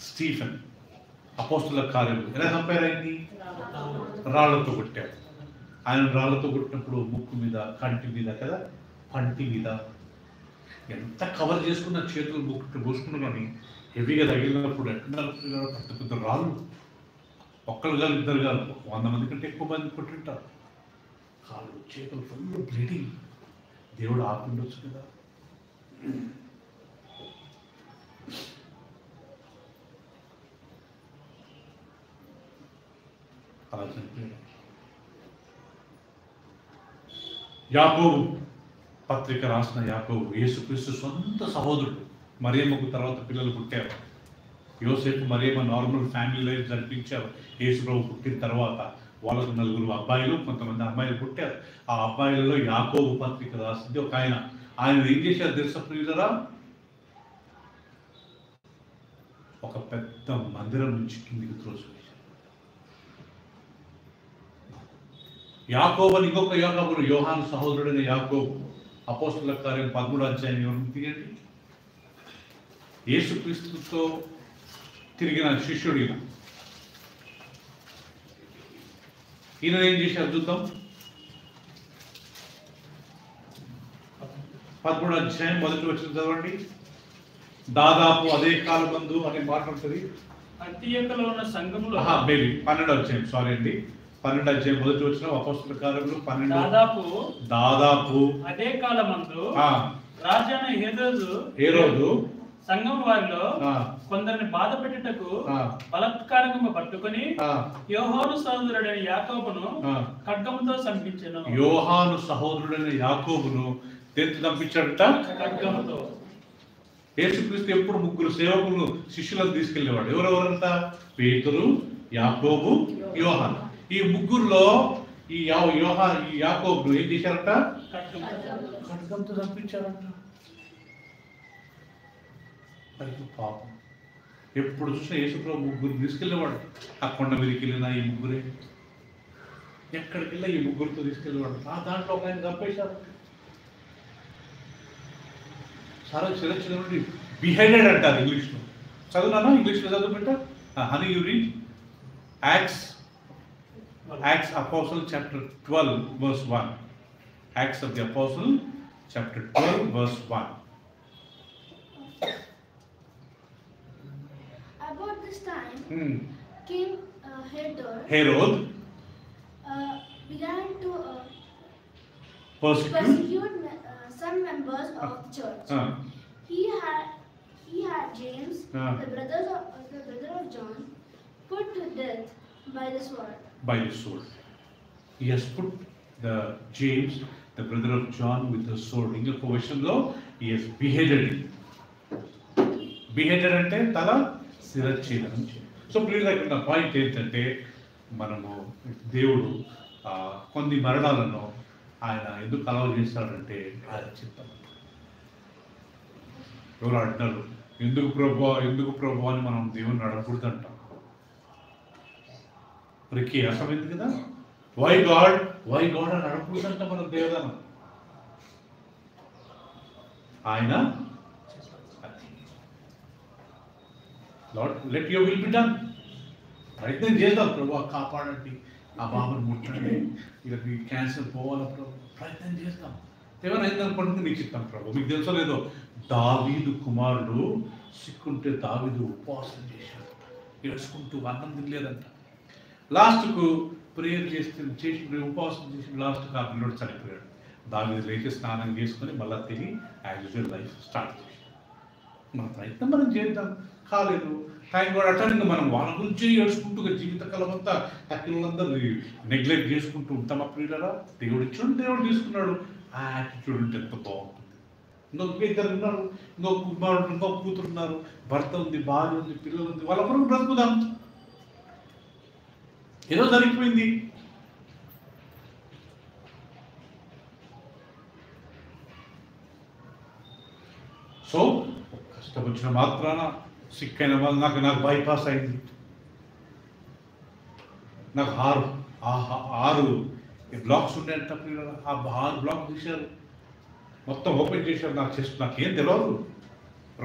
స్టీఫెన్ అపోస్తుల కార్యము ఎలా చంపారైంది? రాళ్లతో కొట్టారు. ఆయన రాళ్లతో కొట్టినప్పుడు ముక్కు మీద, కంటి మీద కదా, పంటి మీద ఎంత కవర్ చేసుకున్న చేతులు ముక్కు పోసుకున్నా కానీ హెవీగా తగిలినప్పుడు ఎట్లా పెద్ద పెద్ద రాళ్ళు, ఒక్కరు కాదు ఇద్దరు కాదు, 100 మంది కంటే ఎక్కువ మంది కొట్టింటారు. కాళ్ళు చేతులు ఫుల్ బ్లీడింగ్. దేవుడు ఆపిండొచ్చు కదా. అలా చనిపోయాడు. యాకోబు పత్రిక రాసిన యాకోబు యేసుక్రీస్తు సొంత సహోదరుడు. మరియమ్మకు తర్వాత పిల్లలు పుట్టారు. యోసేపు మరియమ్మ నార్మల్ ఫ్యామిలీ లైఫ్ జరిపించారు. యేసుప్రభు పుట్టిన తర్వాత వాళ్ళకు 4 అబ్బాయిలు, కొంతమంది అమ్మాయిలు పుట్టారు. ఆ అబ్బాయిలలో యాకోబు పత్రిక రాసింది ఒక ఆయన. ఆయన ఏం చేశారు తెలుసా ప్రియులరా? ఒక పెద్ద మందిరం నుంచి కిందికి త్రోసివేశారు. యాకోబు అని ఇంకొక యాకోబు, యోహాను సహోదరుడైన యాకోబు. అపోస్తుల కార్యం 13వ అధ్యాయం ఎవరిని తీయండి. యేసుక్రీస్తుతో తిరిగిన శిష్యుడు ఈయన ఏం చేశారు చూద్దాం. 13వ అధ్యాయం 1వ వచనం చదవండి. దాదాపు అదే కాలమందు అనే మాట ఉంటుంది. అంతియొక్కలో ఉన్న సంఘములో 12వ అధ్యాయం, సారీ అండి, 12వ అధ్యాయం 1వ వచనం అపోస్తుల కార్యములు 12. దాదాపు అదే కాలమందు రాజైన హేరోదు సంఘం వారిలో కొందరిని బాధ పెట్టుటకు బలత్కారంగా పట్టుకొని యోహాను సహోదరుడైన యాకోబును ఖడ్గముతో చంపించెను. యోహాను సహోదరుడైన యాకోబును చంపించాడట ఖడ్గముతో. యేసుక్రీస్తు ఎప్పుడు 3 సేవకులు శిష్యులను తీసుకెళ్లేవాడు. ఎవరెవరంతా? పేతురు, యాకోబు, యోహాను. ఈ 3లో ఈ యాకోబును ఏం చేశారట? ఖడ్గంతో చంపించారట. పాపం. ఎప్పుడు చూసినా యేసుప్రభు 3 తీసుకెళ్ళేవాడు. ఆ కొండ మీదకి వెళ్ళినా ఈ 3, ఎక్కడికి వెళ్ళా ఈ 3తో తీసుకెళ్ళేవాడు. దాంట్లో ఒక ఆయన చంపేశారు. చదవండి, బిహైడెడ్ అంటారు ఇంగ్లీష్లో. చదువునా? ఇంగ్లీష్లో చదువుకుంట. Honey you read Acts Apostle chapter 12 verse 1. Acts of the Apostle chapter 12 verse 1. King Herod began to persecute persecute some members of the church. He had James, the brother of John, put to death by the sword. By the sword. He has put the James, the brother of John, with the sword. ఇంకొక విషయంలో he has beheaded him. Beheaded అంటే తల శిరచ్ఛేదనం. సో ప్లీజ్ ఇక్కడ పాయింట్ ఏంటంటే మనము దేవుడు కొన్ని మరణాలను ఆయన ఎందుకు అలవ చేస్తాడంటే ఆయన చిత్తం. ఎవరు అంటారు ఎందుకు ప్రభు అని మనం దేవుని అడగకూడదు అంటాం. రికి అర్థమైంది కదా, వై గాడ్ అని అడగకూడదంట మనం దేవదానం. ఆయన lord let your will be done. ప్రయత్నం చేద్దాం, ప్రభు కాపాడండి, ఆ బాబుని ముట్టండి, ఇక మీ క్యాన్సర్ పోవాలి ప్రభు, ప్రయత్నం చేద్దాం. ఏమైనా అయిందనుకోండి నీకు చెప్తాం ప్రభు. మీకు తెలుసో లేదో దావీదు కుమారుడు సిక్కుంటే దావీదు ఉపవాసం చేశాడు, ఏడ్చుకుంటూ అన్నం తినలేదంట. లాస్ట్కు ప్రేయర్ చేసి ఉపవాసం చేసి లాస్ట్కు ఆ పిల్లడు చనిపోయాడు. దావీదు లేచి స్నానం చేసుకొని మళ్ళీ తిని యాజ్ యూజువల్ లైఫ్ స్టార్ట్ చేశాడు. మన ప్రయత్నం మనం చేద్దాం, కాలేదు టైం కూడా అట్లా మనం వాళ్ళ గురించి ఏడ్చుకుంటూ జీవితకాలం అంతా ఆ పిల్లలందరూ నెగ్లెక్ట్ చేసుకుంటూ ఉంటామా ప్రియులరా? దేవుడు ఇచ్చాడు, దేవుడు తీసుకున్నాడు. ఆ యాటిట్యూడ్ ఉంటే ఎంత బాగుంటుంది. ఇంకొక ఇద్దరు ఉన్నారు, ఇంకొక కుమారుడు, ఇంకొక కూతురు ఉన్నారు, భర్త ఉంది, భార్య ఉంది, పిల్లలు ఉంది, వాళ్ళ కొరకు బ్రతుకుదాం. ఏదో జరిగిపోయింది. సో కష్టం వచ్చిన మాత్రాన సిక్ అయిన వాళ్ళు నాకు బైపాస్ అయింది, నాకు ఆరు బ్లాక్స్ ఉండేంట పిల్లలు, ఆ 6 బ్లాక్ తీశారు, మొత్తం ఓపెన్ చేశారు. నాకు చెస్ట్ నాకేం తెలియదు,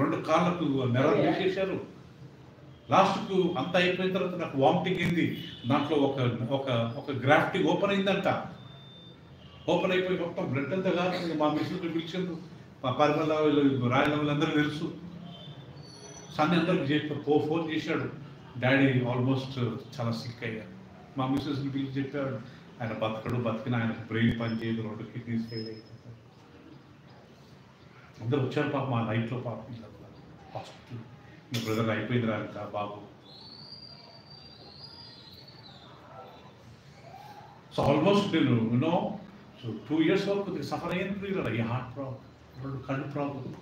2 కాళ్ళకు నెరలు తీసేశారు. లాస్ట్కు అంతా అయిపోయిన తర్వాత నాకు వామిటింగ్ అయింది. దాంట్లో ఒక గ్రాఫ్టింగ్ ఓపెన్ అయిందంట. ఓపెన్ అయిపోయి మొత్తం బ్లడ్ అంతా కాదు. మా మిస్సులు పిలిచిండ్రు, మా పరిమళ రాయల వాళ్ళందరూ తెలుసు. సన్ని అందరికి ఫోన్ చేశాడు, డాడీ ఆల్మోస్ట్ చాలా సిక్ అయ్యారు. మా మిస్సెస్ని పిలిచి చెప్పాడు, ఆయన బతికిన ఆయన బ్రెయిన్ పని చేయదు, 2 కిడ్నీస్ ఫెయిల్ అయ్యారు. అందరూ వచ్చారు పాప, మా నైట్లో పాప హాస్పిటల్. మీ బ్రదర్ అయిపోయింది రాక బాబు. సో ఆల్మోస్ట్ నేను సో 2 years వరకు సఫర్ అయ్యింది ప్రియులరా. ఈ హార్ట్ ప్రాబ్లం, 2 కళ్ళు ప్రాబ్లం.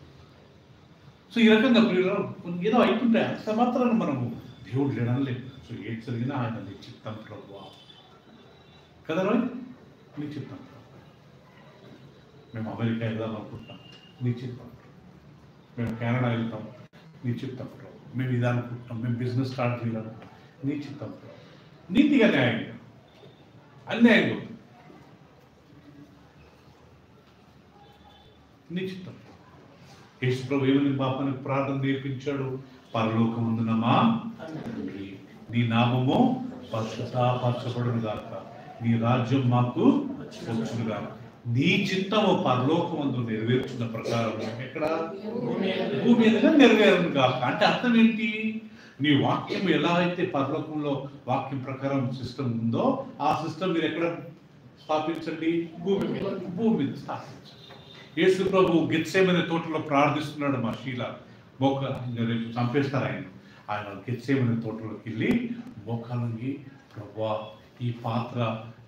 సో ఈ రకంగా ప్రియులరా ఏదో అయిపోతాయి. అంత మాత్రాన మనము దేవుడు లేడనలేదు. సో ఏది జరిగినా ఆయన నీ చిత్తం ప్రభు కదా రోయ్, నీ చిత్తం. మేము అమెరికా వెళ్దాం అనుకుంటాం, నీ చిత్తం. మేము కెనడా వెళ్తాం, నీ చిత్తం ప్రభు. మేము ఇది అనుకుంటాం, మేము బిజినెస్ స్టార్ట్ చేయాలనుకుంటాం, నీ చిత్తం ప్రభు. నీతిగా న్యాయంగా, అన్యాయంగా నీ చిత్తం. యేసు ప్రభు ఏమని పాపానికి ప్రార్థన నేర్పించాడు? పరలోకమందున మా తండ్రి, నీ నామము పరిశుద్ధపరచబడును గాక, నీ రాజ్యం మాకు వచ్చును గాక, నీ చిత్తము పరలోకమందు నెరవేర్చిన ప్రకారం ఎక్కడ భూమి మీదుగా నెరవేరును గాక. అంటే అర్థం ఏంటి? నీ వాక్యం ఎలా అయితే పరలోకంలో వాక్యం ప్రకారం సిస్టమ్ ఉందో ఆ సిస్టమ్ మీరు ఎక్కడ స్థాపించండి? భూమి మీద స్థాపించండి. యేసు ప్రభు గెత్సేమనే తోటలో ప్రార్థిస్తున్నాడు. మా శీల రేపు చంపేస్తారు ఆయన గెత్సేమనే తోటలోకి వెళ్ళి మోకాలంగి, ప్రభువా ఈ పాత్ర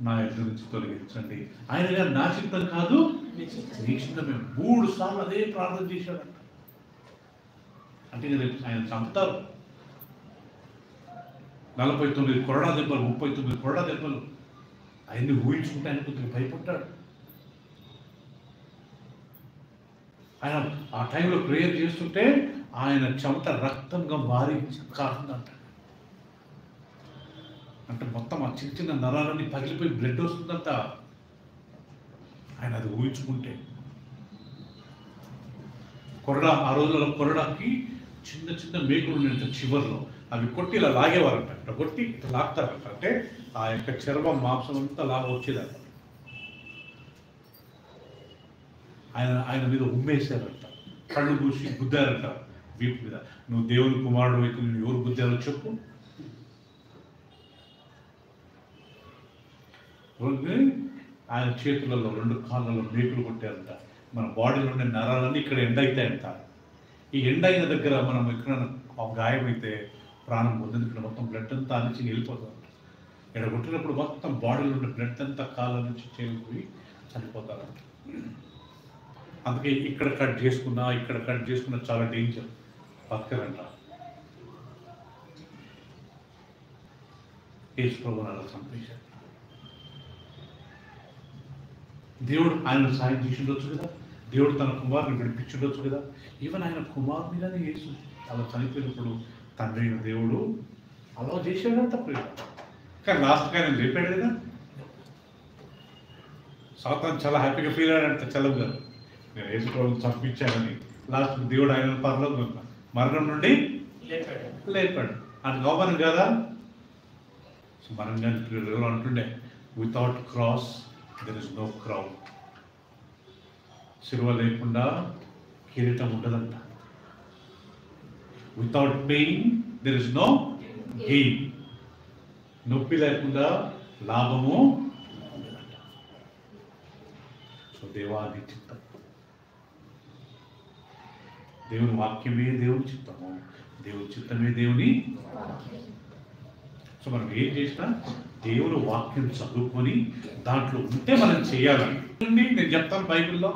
నా ఎదురు నుంచి తొలగించండి, ఆయన నా చిత్తం కాదు నీ చిత్తమే. 3 సార్లు అదే ప్రార్థన చేశాడంట. అంటే రేపు ఆయన చంపుతారు. 49 కొరడా దెబ్బలు, 39 కొరడా దెబ్బలు. ఆయన్ని ఊహించుకుంటే ఆయన కొద్దిగా భయపడ్డాడు. ఆయన ఆ టైంలో ప్రేయర్ చేస్తుంటే ఆయన చెమట రక్తంగా మారి కారుతుందంట. అంటే మొత్తం ఆ చిన్న చిన్న నరాలన్నీ పగిలిపోయి బ్లడ్ వస్తుందంట. ఆయన అది ఊహించుకుంటే కొరడా, ఆ రోజుల్లో కొరడాకి చిన్న చిన్న మేకులు ఉండేంత చివర్లో అవి కొట్టి ఇలా లాగేవారంట. ఇట్లా కొట్టి ఇట్లా లాగుతారంట. అంటే ఆ యొక్క చర్మం మాంసం అంతా లాగా వచ్చేదంట. ఆయన మీద ఉమ్మేశారంట, కళ్ళు మూసి గుద్దారంట వీపు మీద. నువ్వు దేవుని కుమారుడు అయితే నువ్వు ఎవరు గుద్దారో చెప్పు. ఆయన చేతులలో 2 కాళ్ళలో మేకులు కొట్టారంట. మన బాడీలో ఉండే నరాలన్నీ ఇక్కడ ఎండ్ అవుతాయంట. ఈ ఎండ్ అయిన దగ్గర మనం ఇక్కడ గాయమైతే ప్రాణం పోతుంది. ఇక్కడ మొత్తం బ్లడ్ అంతా అనిచి వెళ్ళిపోతాం. ఇక్కడ కొట్టినప్పుడు మొత్తం బాడీలో ఉండే బ్లడ్ అంతా కాళ్ళ నుంచి చేరిపోయి చనిపోతారంట. అందుకే ఇక్కడ కట్ చేసుకున్నా చాలా డేంజర్, బతకరంట. యేసు ప్రభువుని అలా చంపేశారు. దేవుడు ఆయన సాయం చేసి ఉండొచ్చు కదా, దేవుడు తన కుమారుని విడిపించుండొచ్చు కదా. ఈవెన్ ఆయన కుమారునిగానే యేసు అలా చనిపోయినప్పుడు తండ్రి అయిన దేవుడు అలా చేసేవాడు తప్ప. కానీ లాస్ట్గా ఆయన లేపాడు కదా. సాతాను చాలా హ్యాపీగా ఫీల్ అయ్యాడంట చల్లగా, నేను యేసు ప్రభువుని చంపించానని. లాస్ట్ దేవుడు ఆయన పరలోకం మరణం నుండి లేపాడు. అది గౌరవం కదా. సో మనం కానీ అంటుండే, without cross there is no crown. సిలువ లేకుండా కిరీటం ఉండదంట. Without pain there is no gain. నొప్పి లేకుండా లాభము ఉండదంట. సో దేవాది చిత్తం, దేవుని వాక్యమే దేవుని చిత్తము, దేవుని చిత్తమే దేవుని. సో మనం ఏం చేసినా దేవుని వాక్యం చదువుకొని దాంట్లో ఉంటే మనం చేయాలని. నేను చెప్తాను, బైబిల్లో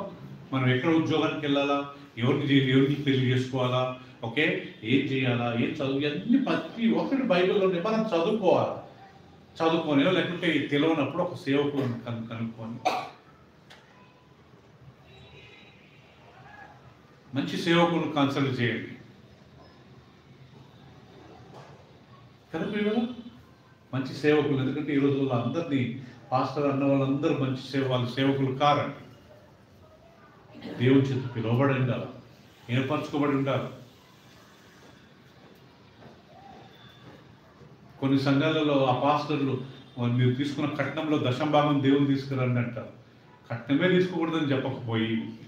మనం ఎక్కడ ఉద్యోగానికి వెళ్ళాలా, ఎవరిని పెళ్లి చేసుకోవాలా, ఓకే, ఏం చేయాలా, ఏం చదువు, అన్ని ప్రతి ఒక్కటి బైబిల్లోనే మనం చదువుకొని లేకుంటే తెలియనప్పుడు ఒక సేవకులను కనుక్కొని మంచి సేవకులను కన్సల్ట్ చేయండి కదా పిల్లలు, మంచి సేవకులు. ఎందుకంటే ఈ రోజుల్లో అందరినీ పాస్టర్ అన్న వాళ్ళందరూ మంచి వాళ్ళు సేవకులు కారండి. దేవుని చేత పిలువబడి ఉండాలి, ఏర్పరచుకోబడి ఉండాలి. కొన్ని సంఘాలలో ఆ పాస్టర్లు మీరు తీసుకున్న కట్నంలో 10% దేవుని తీసుకురండి అంటారు. కట్నమే తీసుకోకూడదని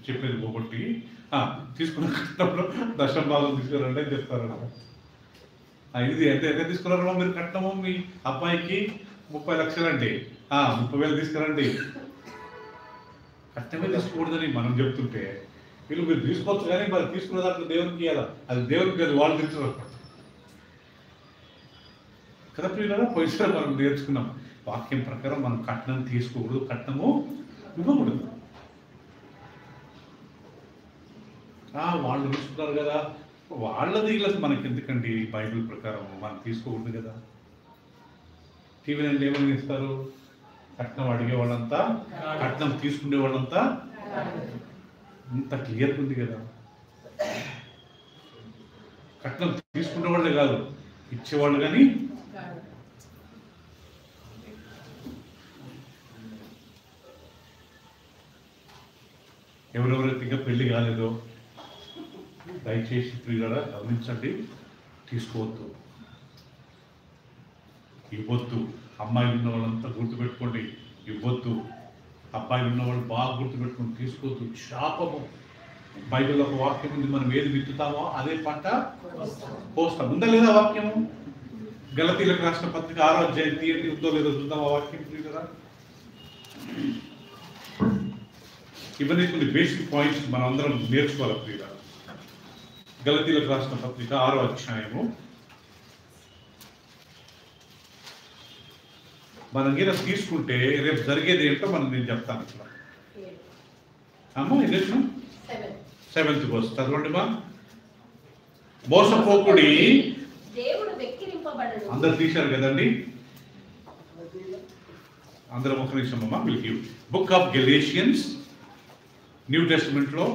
చెప్పేది పోగొట్టి తీసుకున్న కట్నంలో 10% తీసుకురండి అని చెప్తారు. ఇది ఎంత తీసుకున్నారో మీరు కట్నము, మీ అబ్బాయికి 30 లక్షలు అండి, 30,000 తీసుకురండి. కట్నమే తీసుకోకూడదని మనం చెప్తుంటే వీళ్ళు మీరు తీసుకోవచ్చు, కానీ మరి తీసుకున్న దాంట్లో దేవునికి ఇవ్వాలా, అది దేవునికి అది వాళ్ళు తింటున్నారు కదా ప్రియులారా. పోయిసారి మనం నేర్చుకున్నాం, వాక్యం ప్రకారం మనం కట్నం తీసుకోకూడదు, కట్నము ఇవ్వకూడదు. వాళ్ళు తీసుకున్నారు కదా, వాళ్ళది ఇళ్ళకి మనకి ఎందుకండి, బైబిల్ ప్రకారం మనం తీసుకోకూడదు కదా. టీవీలో ఏమని ఇస్తారు, కట్నం అడిగే వాళ్ళంతా, కట్నం తీసుకునే వాళ్ళంతా, ఇంత క్లియర్గా ఉంది కదా. కట్నం తీసుకునే వాళ్ళే కాదు, ఇచ్చేవాళ్ళు కానీ. ఎవరెవరైతే ఇంకా పెళ్లి కాలేదో దయచేసి ప్రియులారా గమనించండి, తీసుకోవద్దు, ఇవ్వద్దు. అమ్మాయిలు ఉన్న వాళ్ళంతా గుర్తుపెట్టుకోండి, ఇవ్వద్దు. అబ్బాయిలు ఉన్నవాళ్ళు బాగా గుర్తుపెట్టుకోండి, తీసుకోవద్దు. శాపము. బైబిల్లో ఒక వాక్యం ఉంది, మనం ఏది విత్తుతామో అదే పంట కోస్తాం. ఉందా లేదా వాక్యము? గలతీలకు రాసిన పత్రిక 6వ అధ్యాయం తీయండి, ఉందో లేదో చూద్దాం ఆ వాక్యం ప్రియులారా. ఇవన్నీ కొన్ని బేసిక్ పాయింట్స్ మనం అందరం నేర్చుకోవాలి ప్రియులారా. గలతీలకు రాసిన పత్రిక 6వ అధ్యాయము. మనం ఏదో తీసుకుంటే రేపు జరిగేది ఏంటో నేను చెప్తాను ఇక్కడ. అమ్మా ఇది 7th verse చదవండి మా. మోసపోకుడి, దేవుడు వెక్కిరింపబడడు. అందరు తీశారు కదండి, అందరం ఒక నిమిషం అమ్మా. Will give book of Galatians, new testament లో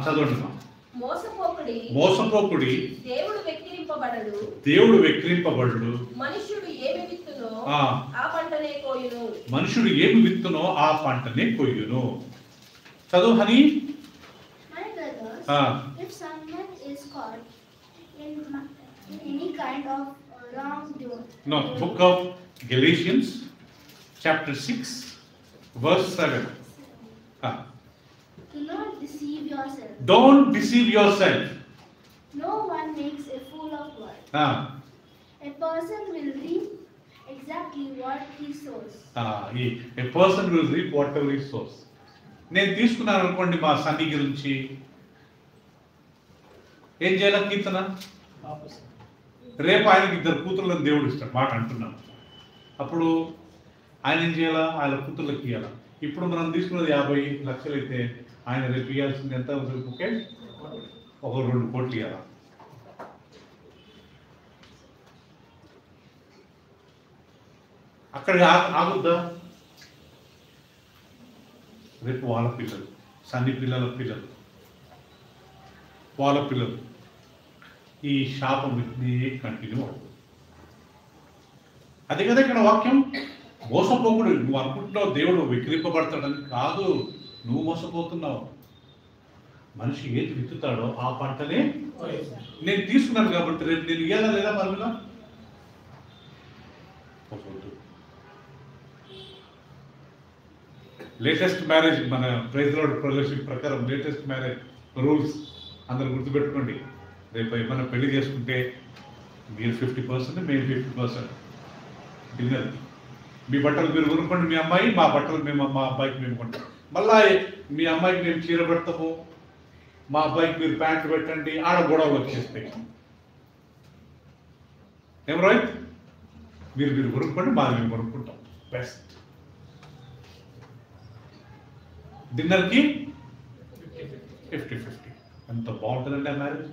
చదవండి మా. మోసపోకుడి, దేవుడు వెక్కిరింపబడడు. మనుష్యుడు ఏమి విత్తునో ఆ పంటనే కొయ్యును. చదువు హని. If someone is caught in any kind of wrongdoing. No, book of Galatians, chapter 6, verse 7. Do not deceive yourselves. Don't deceive yourself. No one makes a fool of one. Ah. A person will reap exactly what he sows. A person will reap whatever he sows. నేను తీసుకున్నాను అనుకోండి మా సన్ని గురించి, ఏం చేయాలి కీర్తన? రేపు ఆయనకి 2 కూతుర్లను దేవుడు ఇస్తాడు మాట అంటున్నాను. అప్పుడు ఆయన ఏం చేయాలా? ఆయన కూతుర్లకు ఇవ్వాలా. ఇప్పుడు మనం తీసుకున్నది 50 లక్షలు అయితే ఆయన రేపు ఇవ్వాల్సింది ఎంత? ఓకే, ఒక 2 కోట్లు ఇవ్వాలా. అక్కడ ఆగుద్దా? రేపు వాళ్ళ పిల్లలు, సన్ని పిల్లల పిల్లలు, వాళ్ళ పిల్లలు ఈ శాపం కంటిన్యూ అవుతుంది. అదే కదా ఇక్కడ వాక్యం. మోసపోకూడదు. నువ్వు అనుకుంటున్నావు దేవుడు విక్రింపబడతాడని. కాదు, నువ్వు మోసపోతున్నావు. మనిషి ఏది విత్తుతాడో ఆ పంటనే నేను తీసుకున్నాను కాబట్టి రేపు నేను ఇయ్యాలా లేదా? పర్వాలా లేటెస్ట్ మ్యారేజ్ మన ప్రైజ్ లార్డ్ ఫెలోషిప్ ప్రకారం లేటెస్ట్ మ్యారేజ్ రూల్స్ అందరు గుర్తుపెట్టుకోండి. రేపు ఏమైనా పెళ్లి చేసుకుంటే మీరు 50%, మేము 50% డిన్నర్. మీ బట్టలు మీరు కొనుక్కోండి, మీ అమ్మాయి, మా బట్టలు మేము మా అబ్బాయికి మేము కొంటాం. మళ్ళా మీ అమ్మాయికి మేము చీర పెడతాము, మా అబ్బాయికి మీరు ప్యాంట్లు పెట్టండి. ఆడ గొడవలు వచ్చేస్తాయి. ఏం రోహిత్? మీరు కొనుక్కోండి, మాది మేము కొనుక్కుంటాం. బెస్ట్. డిన్నర్కి 50-50. ఎంత బాగుంటుందండి ఆ మ్యారేజ్.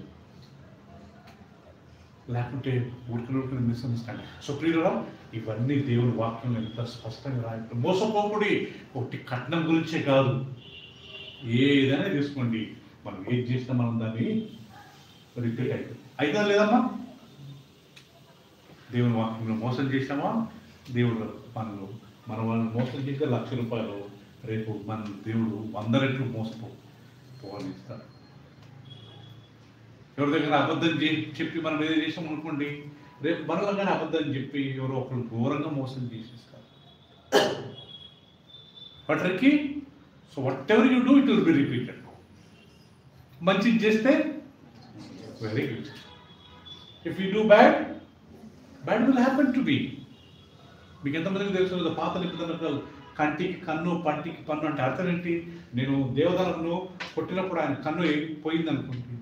లేకుంటే ఊరికి మిస్అండర్స్టాండింగ్. సో ప్రియులారా, ఇవన్నీ దేవుని వాక్యం ఎంత స్పష్టంగా రాయటం. మోసపోకుడి. ఒకటి కట్నం గురించే కాదు, ఏదైనా తీసుకోండి, మనం ఏది చేసినా మనం దాన్ని రిపీట్ అయినా లేదమ్మా. దేవుని వాక్యంలో మోసం చేసినామా, దేవుడు మన వాళ్ళని మోసం చేస్తే ₹1,00,000, రేపు మన దేవుడు 100 రెట్లు మోసపోవాలిస్తాడు. ఎవరి దగ్గర అబద్ధం చెప్పి మనం ఏదో చేసాం అనుకోండి, రేపు మనలోగానే అబద్ధం చెప్పి ఎవరో ఒకరు ఘోరంగా మోసం చేసేస్తారు. But Ricky, so whatever you do it will be repeated. మంచిది చేస్తే very good. If you do bad will happen to be. మీకు ఎంతమందికి తెలుసు పాత నిబంధనలు కంటికి కన్ను పంటికి పన్ను అంటే అర్థం ఏంటి? నేను దేవదాలను కొట్టినప్పుడు ఆయన కన్ను పోయింది అనుకుంటే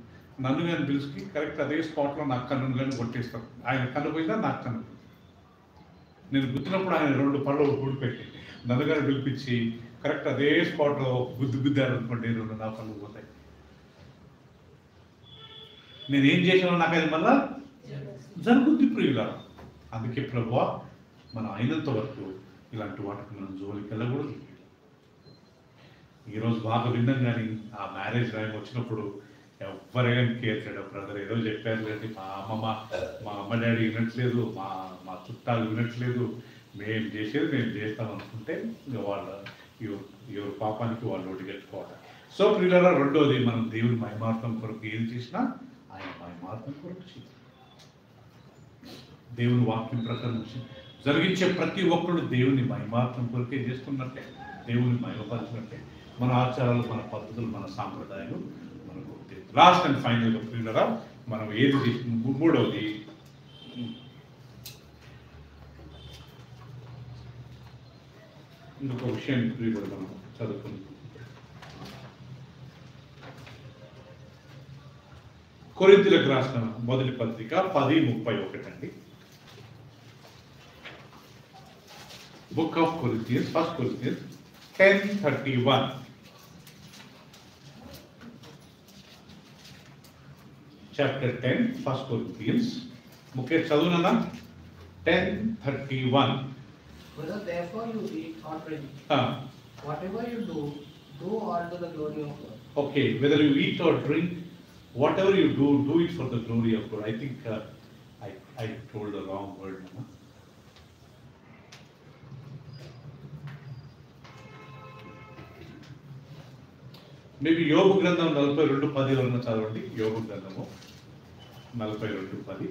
నన్ను కానీ పిలిచి కరెక్ట్ అదే స్పాట్లో నాకు కన్ను కానీ కొట్టేస్తాను. ఆయన కన్ను పోయిందా, నాకు కన్ను. నేను గుద్దినప్పుడు ఆయన 2 పళ్ళు ఊడిపెట్టి నన్ను కానీ పిలిపించి కరెక్ట్ అదే స్పాట్లో గుద్దారు అనుకోండి, 2 నా పళ్ళు పోతాయి. నేనేం చేసానో నాకు అది మళ్ళా జరుగుద్ది ప్రియుల. అందుకే ప్రభువా, మనం అయినంత వరకు ఇలాంటి వాటికి మనం జోలికి వెళ్ళకూడదు. ఈరోజు బాగా విన్నాం, కానీ ఆ మ్యారేజ్ టైం వచ్చినప్పుడు ఎవరైనా కేర్ చేయడం. బ్రదర్ ఏదో చెప్పారు లేండి, మా అమ్మ డాడీ వినట్లేదు, మా చుట్టాలు వినట్లేదు, మేము చేసేది మేము చేస్తాం అనుకుంటే ఎవరి పాపానికి వాళ్ళు ఒడిగట్టుకోవాలి. సో ప్రియులారా, రెండోది, మనం దేవుని మహిమార్థం కొరకు ఏది చేసినా ఆయన మహిమార్థం కొరకు చేయాలి. దేవుని వాక్యం ప్రకారం జరిగించే ప్రతి ఒక్కరు దేవుని మహిమార్థం కొరకే చేస్తున్నట్టే, దేవుని మహిమపరిచినట్టే. మన ఆచారాలు, మన పద్ధతులు, మన సాంప్రదాయాలు మనకు లాస్ట్ అండ్ ఫైనల్గా ప్రియులారా, మనం ఏది చేసిన మూడవది, ఇంకొక విషయం ప్రియుడు మనం చదువుకుందాం. కొరింథీయులకు రాసిన మొదటి పత్రిక 10:31 అండి. Book of Corinthians, 1 Corinthians 10:31. Chapter 10, 1 Corinthians. Mukesh చదువునా? 10:31. Whether therefore you eat or drink, whatever you do, do all to the glory of God. Okay, whether you eat or drink, whatever you do, do it for the glory of God. I think I told the wrong word. Maybe యోబు గ్రంథం 42:10 ఎవరన్నా చదవండి. యోబు గ్రంథము 42:10.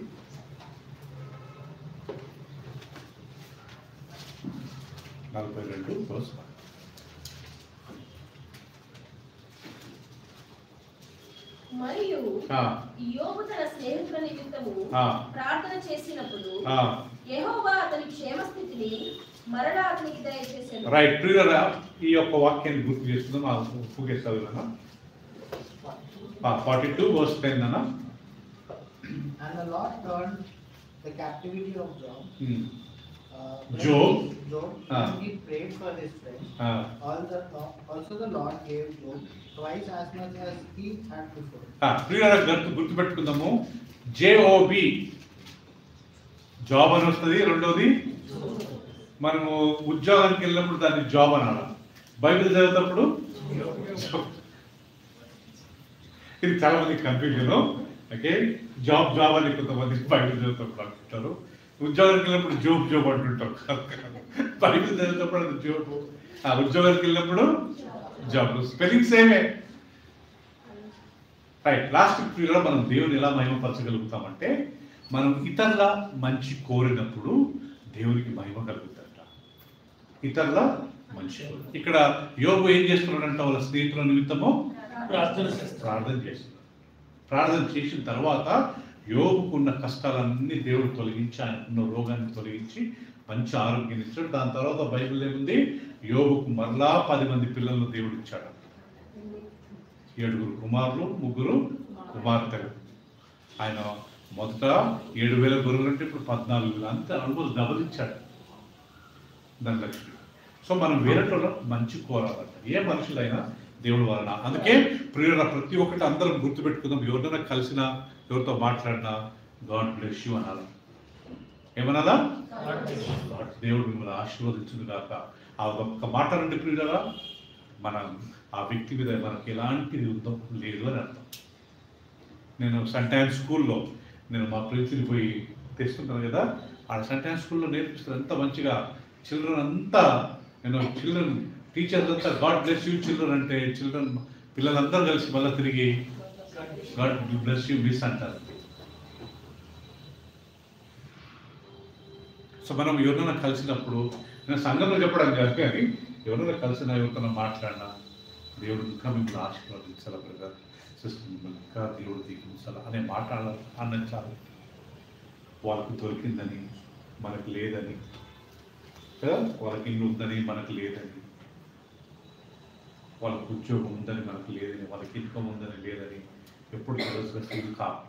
మరియు యోబు తన స్నేహితుల నిమిత్తము ప్రార్థన చేసినప్పుడు యెహోవా అతని క్షేమస్థితిని మరలా అతనికి దయచేశాడు. రైట్, ప్రియరా ఈ యొక్క వాక్యాన్ని గుర్తు చేస్తున్నాం. చదువునా 42 verse 10 అన్న. And the Lord turned the captivity of Job. When he prayed for his friends, also the Lord gave Job twice as much as he had before. ప్రియరా గుర్తుపెట్టుకుందాము. JOB job అని వస్తుంది. రెండోది మనము ఉద్యోగానికి వెళ్ళినప్పుడు దాన్ని జాబ్ అనాలి. బైబిల్ చదివేటప్పుడు ఇది చాలా మంది కన్ఫ్యూజన్. ఓకే, జాబ్ అని కొంతమంది బైబిల్ చదివేటప్పుడు అనుకుంటారు. ఉద్యోగానికి వెళ్ళినప్పుడు జోబ్ అంటుంటారు. బైబిల్ చదివేటప్పుడు అది జోబ్, ఉద్యోగానికి వెళ్ళినప్పుడు జాబ్. స్పెల్లింగ్ సేమే. రైట్, లాస్ట్ పీరియడ్లో మనం దేవుని ఎలా మహిమపరచగలుగుతామంటే మనం ఇతరుల మంచి కోరినప్పుడు దేవునికి మహిమ కలుగుతుందంట. ఇతరుల మంచి ఇక్కడ యోబు ఏం చేస్తున్నాడంట? వాళ్ళ స్నేహితుల నిమిత్తము ప్రార్థన చేస్తున్నాడు. ప్రార్థన చేసిన తర్వాత యోబుకున్న కష్టాలన్నీ దేవుడు తొలగించి, ఆయనకున్న రోగాన్ని తొలగించి మంచి ఆరోగ్యం ఇచ్చాడు. దాని తర్వాత బైబిల్ ఏముంది? యోబుకు మరలా 10 మంది పిల్లలను దేవుడు ఇచ్చాడు. 7 కుమారులు, 3 కుమార్తెలు. ఆయన మొదట 7,000 గొర్రెలు అంటే ఇప్పుడు 14,000, అంతే ఆల్మోస్ట్ డబుల్ ఇచ్చాడు దాని లక్ష్మి. సో మనం వేరేటోళ్ళ మంచి కోరాలంట, ఏ మనుషులైనా దేవుడు వలన. అందుకే ప్రియుల ప్రతి ఒక్కటి అందరం గుర్తుపెట్టుకుందాం. ఎవరినైనా కలిసినా, ఎవరితో మాట్లాడినా గాడ్ బ్లెస్ యూ అనాలి. ఏమనాలా? దేవుడు మిమ్మల్ని ఆశీర్వదించును గాక. ఆ ఒక్క మాట నుండి ప్రియులరా మన ఆ వ్యక్తి మీద మనకి ఎలాంటిది యుద్ధం లేదు అని అర్థం. నేను సంటైన్ స్కూల్లో మా ప్రిన్సిని పోయి తెస్తుంటాను కదా, ఆ సంటైన్ స్కూల్లో నేర్పిస్తారు ఎంత మంచిగా. చిల్డ్రన్ అంతా చిల్డ్రన్ టీచర్స్ అంతా గాడ్ బ్లెస్ యూ చిల్డ్రన్ అంటే, చిల్డ్రన్ పిల్లలందరూ కలిసి మళ్ళీ తిరిగి గాడ్ బ్లెస్ యూ మిస్ అంటారు. సో మనం ఎవరైనా కలిసినప్పుడు, నేను సంఘంలో చెప్పడం కాదు కానీ ఎవరైనా కలిసినా, ఎవరితో మాట్లాడినా దేవుడు ఇంకా మిమ్మల్ని ఆశీర్వదించాలి బ్రదర్ సిస్టర్, మిమ్మల్ని ఇంకా దేవుడు దీవించాలి అనే మాట అన్నచాలి. వాళ్ళకి దొరికిందని మనకు లేదని కదా, వాళ్ళకి ఇల్లు ఉందని మనకు లేదని, వాళ్ళకు ఉద్యోగం ఉందని మనకు లేదని, వాళ్ళకి ఇన్కమ్ ఉందని లేదని ఎప్పుడు ఫీల్ కాదు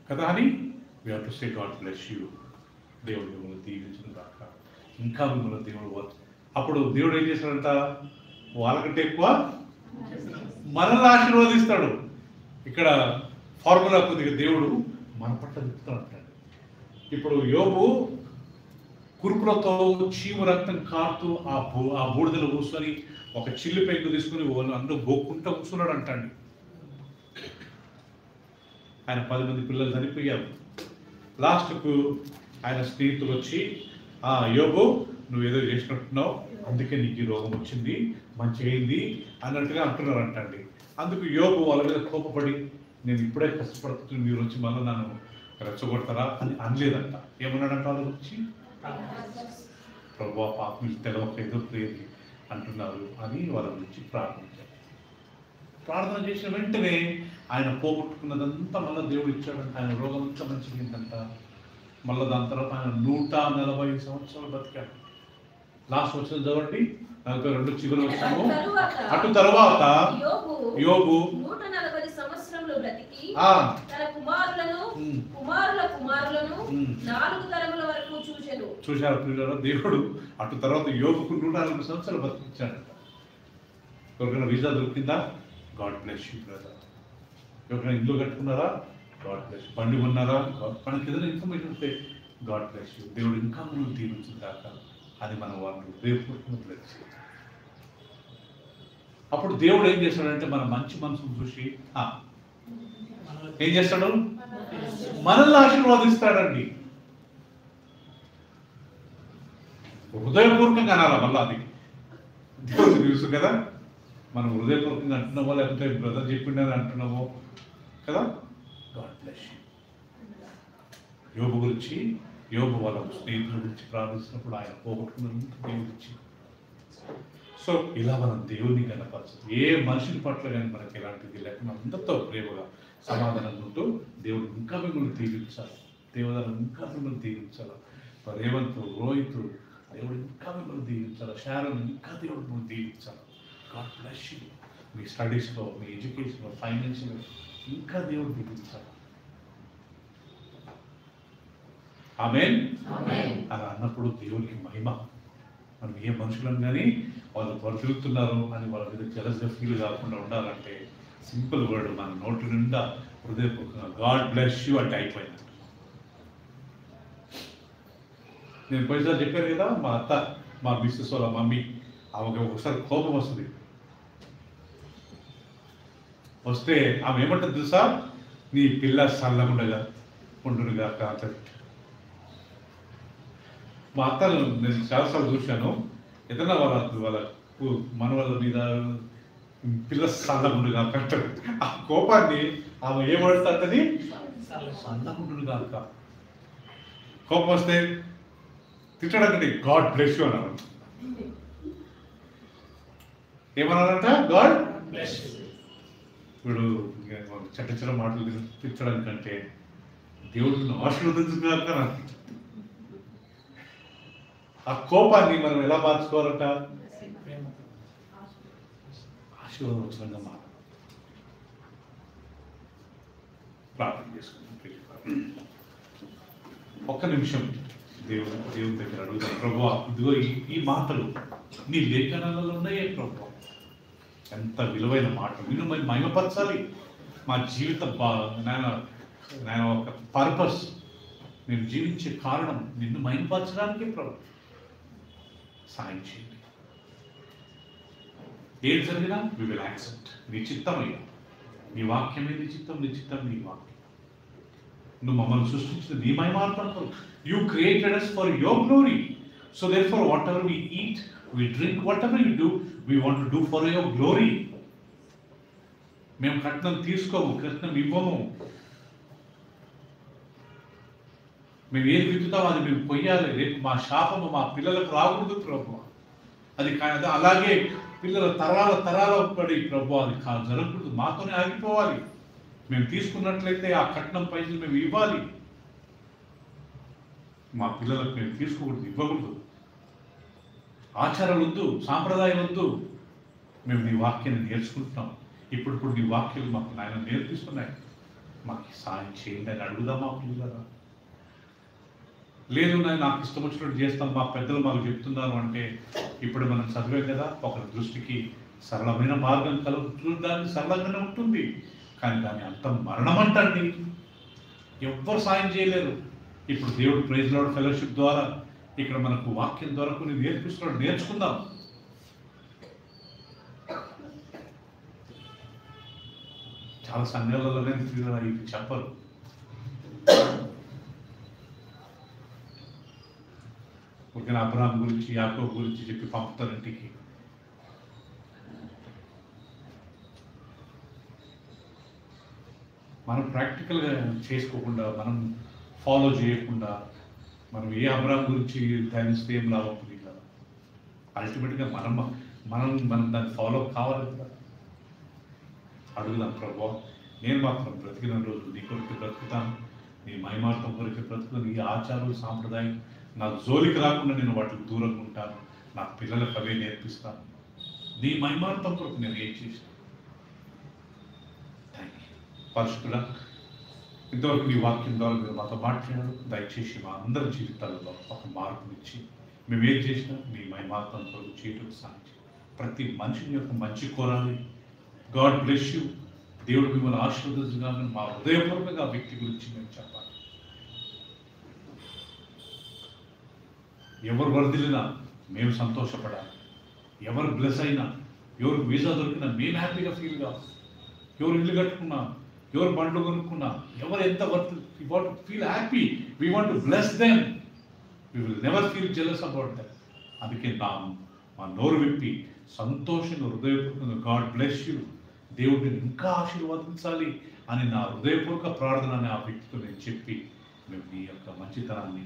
కదా అని we have to say God bless you, దేవుడు మిమ్మల్ని దీవించిన దాక, ఇంకా మిమ్మల్ని దేవుడు. అప్పుడు దేవుడు ఏం చేస్తాడంట? వాళ్ళకంటే ఎక్కువ మనల్ని ఆశీర్వదిస్తాడు. ఇక్కడ ఫార్ములా కొద్దిగా దేవుడు మన పట్ల చెప్తాడు. ఇప్పుడు యోబు కురుపులతో చీము రక్తం కారుతూ ఆ బూడిదలు కూర్చొని ఒక చిల్లి పెంకు తీసుకుని అందరూ గోక్కుంటూ కూర్చున్నాడు అంటాడు. ఆయన 10 మంది పిల్లలు చనిపోయారు. లాస్ట్కు ఆయన స్నేహితులు వచ్చి, యోబు నువ్వేదో చేసినట్టున్నావు, అందుకే నీకు ఈ రోగం వచ్చింది, మంచిగా అయింది అన్నట్టుగా అంటున్నారు అంటండి. అందుకు యోబు వాళ్ళ మీద కోపపడి, నేను ఇప్పుడే కష్టపడుతుంది, మీరు వచ్చి మళ్ళీ నన్ను రెచ్చగొడతారా అని అనలేదంట. ఏమన్నాడంట వాళ్ళ గురించి? ప్రభువా పాపం తెలవక ఏదో ప్రేరి అంటున్నారు అని వాళ్ళ గురించి ప్రార్థించారు. ప్రార్థన చేసిన వెంటనే ఆయన పోగొట్టుకున్నదంతా మళ్ళీ దేవుడు ఇచ్చాడంట. ఆయన రోగం అంతా మంచిదంట. మళ్ళీ దాని తర్వాత ఆయన 140 సంవత్సరాలు బతికాడు. లాస్ట్ వచ్చిన చదవండి, 42 చిగురు వచ్చాము. అటు తర్వాత యోబు 140 సంవత్సరములు బ్రతికి తన కుమారులను కుమారుల కుమారులను 4 తరముల వరకు చూచెను. చూశారు పిల్లలు, దేవుడు అటు తర్వాత యోబుకు 140 సంవత్సరాలు బతికించాడంట. ఎవరికైనా వీసా దొరికిందా? God bless you brother. ఎవరికైనా ఇల్లు కట్టుకున్నారా? God bless. బండి ఉన్నారా? మనకి ఏదైనా ఇన్ఫర్మేషన్ వస్తే గాడ్ బ్లెస్ యూ, దేవుడు ఇంకా మనం తీర్చును కాక అని మనం వాళ్ళు రేపు బ్లెస్. అప్పుడు దేవుడు ఏం చేస్తాడంటే మన మంచి మనసును చూసి ఏం చేస్తాడు? మనల్ని ఆశీర్వాదిస్తాడండి. హృదయపూర్వకంగా అనాలా? మళ్ళా అది దేవుడు తెలుసు కదా, మనం హృదయపూర్వకంగా అంటున్నామో లేకపోతే బ్రదర్ చెప్పిండని అంటున్నామో కదా. God bless you. యోబు గురించి, యోబు వాళ్ళ స్నేహితుల గురించి ప్రార్థిస్తున్నప్పుడు ఆయన పోగొట్టుకున్నంత దేవుడు ఇచ్చి. సో ఇలా మనం దేవుని కనపరచదు. ఏ మనిషిని పట్ల కానీ మనకి ఎలాంటిది లేకుండా అందరితో ప్రేమగా సమాధానం ఉంటూ దేవుడు ఇంకా మిమ్మల్ని దీవించాలి. దేవదానం ఇంకా మిమ్మల్ని దీవించాలి. రేవంత్, రోహిత్, దేవుడు ఇంకా మిమ్మల్ని దీవించాలి. షారోన్ ఇంకా దేవుడు మిమ్మల్ని దీవించాలి. God bless you. మీ స్టడీస్లో, మీ ఎడ్యుకేషన్లో, ఫైనాన్షియల్ ఇంకా దేవుడు దీవించాలి. ఆమేన్. అలా అన్నప్పుడు దేవునికి మహిమ. మనం ఏ మనుషులను కానీ వాళ్ళు తిరుగుతున్నారు అని వాళ్ళ మీద జలస్గా ఫీల్ కాకుండా ఉండాలంటే సింపుల్ వర్డ్ మన నోటి నిండా హృదయపూర్వకంగా గాడ్ బ్లెస్ యూ అంటే అయిపోయింది. నేను పోయిసారి చెప్పాను కదా, మా అత్త, మా మిస్సెస్ వాళ్ళ మమ్మీ, ఆమెకి ఒకసారి కోపం వస్తుంది. వస్తే ఆమె ఏమంటుంది తెలుసా, నీ పిల్ల సల్లగుండగా ఉండునుగా అంటది. మా అత్తను నేను చాలాసార్లు చూశాను. ఏదైనా వాళ్ళ మనవాళ్ళ మీద పిల్ల సల్లగుండుగా అంటారు. ఆ కోపాన్ని ఆమె ఏమడుతుంది, సల్లగుండుగా అక్క. కోపం వస్తే తిట్టడానికి గాడ్ బ్లెస్ యూ అన్నారు. ఏమన్నారంట, గాడ్ బ్లెస్ యూ. ఇప్పుడు చెడ్డ చెడ్డ మాటలు తిట్టడం కంటే దేవుడిని ఆశీర్వదించుకున్నాక ఆ కోపాన్ని మనం ఎలా మార్చుకోవాలంట, ఆశీర్వదనంగా మాట. ప్రార్థన చేసుకుంటాం. ఒక్క నిమిషం దేవుని దగ్గర అడుగుతాం. ప్రభువా, ఇదిగో ఈ మాటలు నీ లేఖనాలలో ఉన్నాయే ప్రభువా, ఎంత విలువైన మాట, నిన్ను మరి మహిమపరచాలి. మా జీవిత నాయన ఒక పర్పస్, నేను జీవించే కారణం నిన్ను మహిమపరచడానికే ప్రభు. సాయం చేయండి. ఏం జరిగినా వి విల్ యాక్సెప్ట్. నీ చిత్తం అయ్యా, నీ వాక్యమే నీ చిత్తం, నీ చిత్తం నీ వాక్యం. నువ్వు మమ్మల్ని సృష్టించిన నీ మహిమార్థం. You created us for your glory. So therefore whatever we eat, we drink, whatever you do, we want to do for your glory. మేము కట్నం తీసుకోము, కట్నం ఇవ్వము. మేము ఏది విత్తుతామో అది మేము కొయ్యాలి. రేపు మా శాపము మా పిల్లలకు రాకూడదు ప్రభు. అది అలాగే పిల్లల తరాల పడి ప్రభు అది జరగకూడదు. మాతోనే ఆగిపోవాలి. మేము తీసుకున్నట్లయితే ఆ కట్నం పైసలు మేము ఇవ్వాలి. మా పిల్లలకు మేము తీసుకోకూడదు, ఇవ్వకూడదు. ఆచారాలు వద్దు, సాంప్రదాయం వద్దు. మేము నీ వాక్యాన్ని నేర్చుకుంటున్నాం. ఇప్పుడు నీ వాక్యాలు మాకు నాయన నేర్పిస్తున్నాయి. మాకు సాయం చేయండి అని అడుగుదాం మా పిల్లల. లేదు నేను నాకు ఇష్టం వచ్చినట్టు చేస్తాం, మా పెద్దలు మాకు చెప్తున్నారు అంటే, ఇప్పుడు మనం చదివాం కదా, ఒకరి దృష్టికి సరళమైన మార్గం చూడడానికి సరళంగానే ఉంటుంది, కానీ దాని అంతం మరణం అంటండి. ఎవ్వరు సాయం చేయలేరు. ఇప్పుడు దేవుడు ప్రైజ్ లార్డ్ ఫెలోషిప్ ద్వారా ఇక్కడ మనకు వాక్యం ద్వారా కొన్ని నేర్పిస్తున్నాడు. నేర్చుకుందాం. చాలా సంఘాలలోనే ఇది చెప్పరు. ఒక అబ్రహాం గురించి, యాకోబు గురించి చెప్పి పంపుతారు ఇంటికి. మనం ప్రాక్టికల్గా చేసుకోకుండా, మనం ఫాలో చేయకుండా, మనం ఏ అబ్రహాం గురించి ధ్యానిస్తే ఏం లాభం కదా. అల్టిమేట్గా మనం దాన్ని ఫాలో కావాలి కదా. అడుగుదాం ప్రభు, నేను మాత్రం బ్రతికిన రోజు నీ కొరకు బ్రతుకుతాను, నీ మహిమార్థం కొరకు బ్రతుకుతాను. ఈ ఆచారాలు సాంప్రదాయం నాకు జోలికి రాకుండా నేను వాటికి దూరంగా ఉంటాను. నా పిల్లలకు అవే నేర్పిస్తాను. నీ మహిమార్థం కొరకు నేను ఏం చేశాను. థ్యాంక్ యూ పరిశుద్ధుడా. ఇంతవరకు నీ వాక్యం ద్వారా మీరు మాతో మాట్లాడారు. దయచేసి మా అందరి జీవితాలలో ఒక మార్పునిచ్చి మేము ఏం చేసినా మీ మహిమార్థం కొరకు చేయటం సాధించి ప్రతి మనిషిని యొక్క మంచి కోరాలి. God bless you. దేవుడు మిమ్మల్ని ఆశీర్వదించగానే మా హృదయపూర్వకంగా ఆ వ్యక్తి గురించి మేము చెప్పాలి. ఎవరు వర్ధిల్లినా మేము సంతోషపడాలి. ఎవరు బ్లెస్ అయినా, ఎవరు వీసా దొరికినా మేము హ్యాపీగా ఫీల్ కావాలి. ఎవరు ఇల్లు కట్టుకున్నా, ఎవరు బండ్లు కొనుక్కున్నా, ఎవరు ఎంత we want to feel happy. We want to bless them. We will never feel jealous about them. అందుకే మా నోరు విప్పి సంతోషంగా హృదయపూర్వకంగా గాడ్ బ్లెస్ యూ, దేవుడిని ఇంకా ఆశీర్వదించాలి అని నా హృదయపూర్వక ప్రార్థన ఆ వ్యక్తితో నేను చెప్పి మేము నీ యొక్క మంచితనాన్ని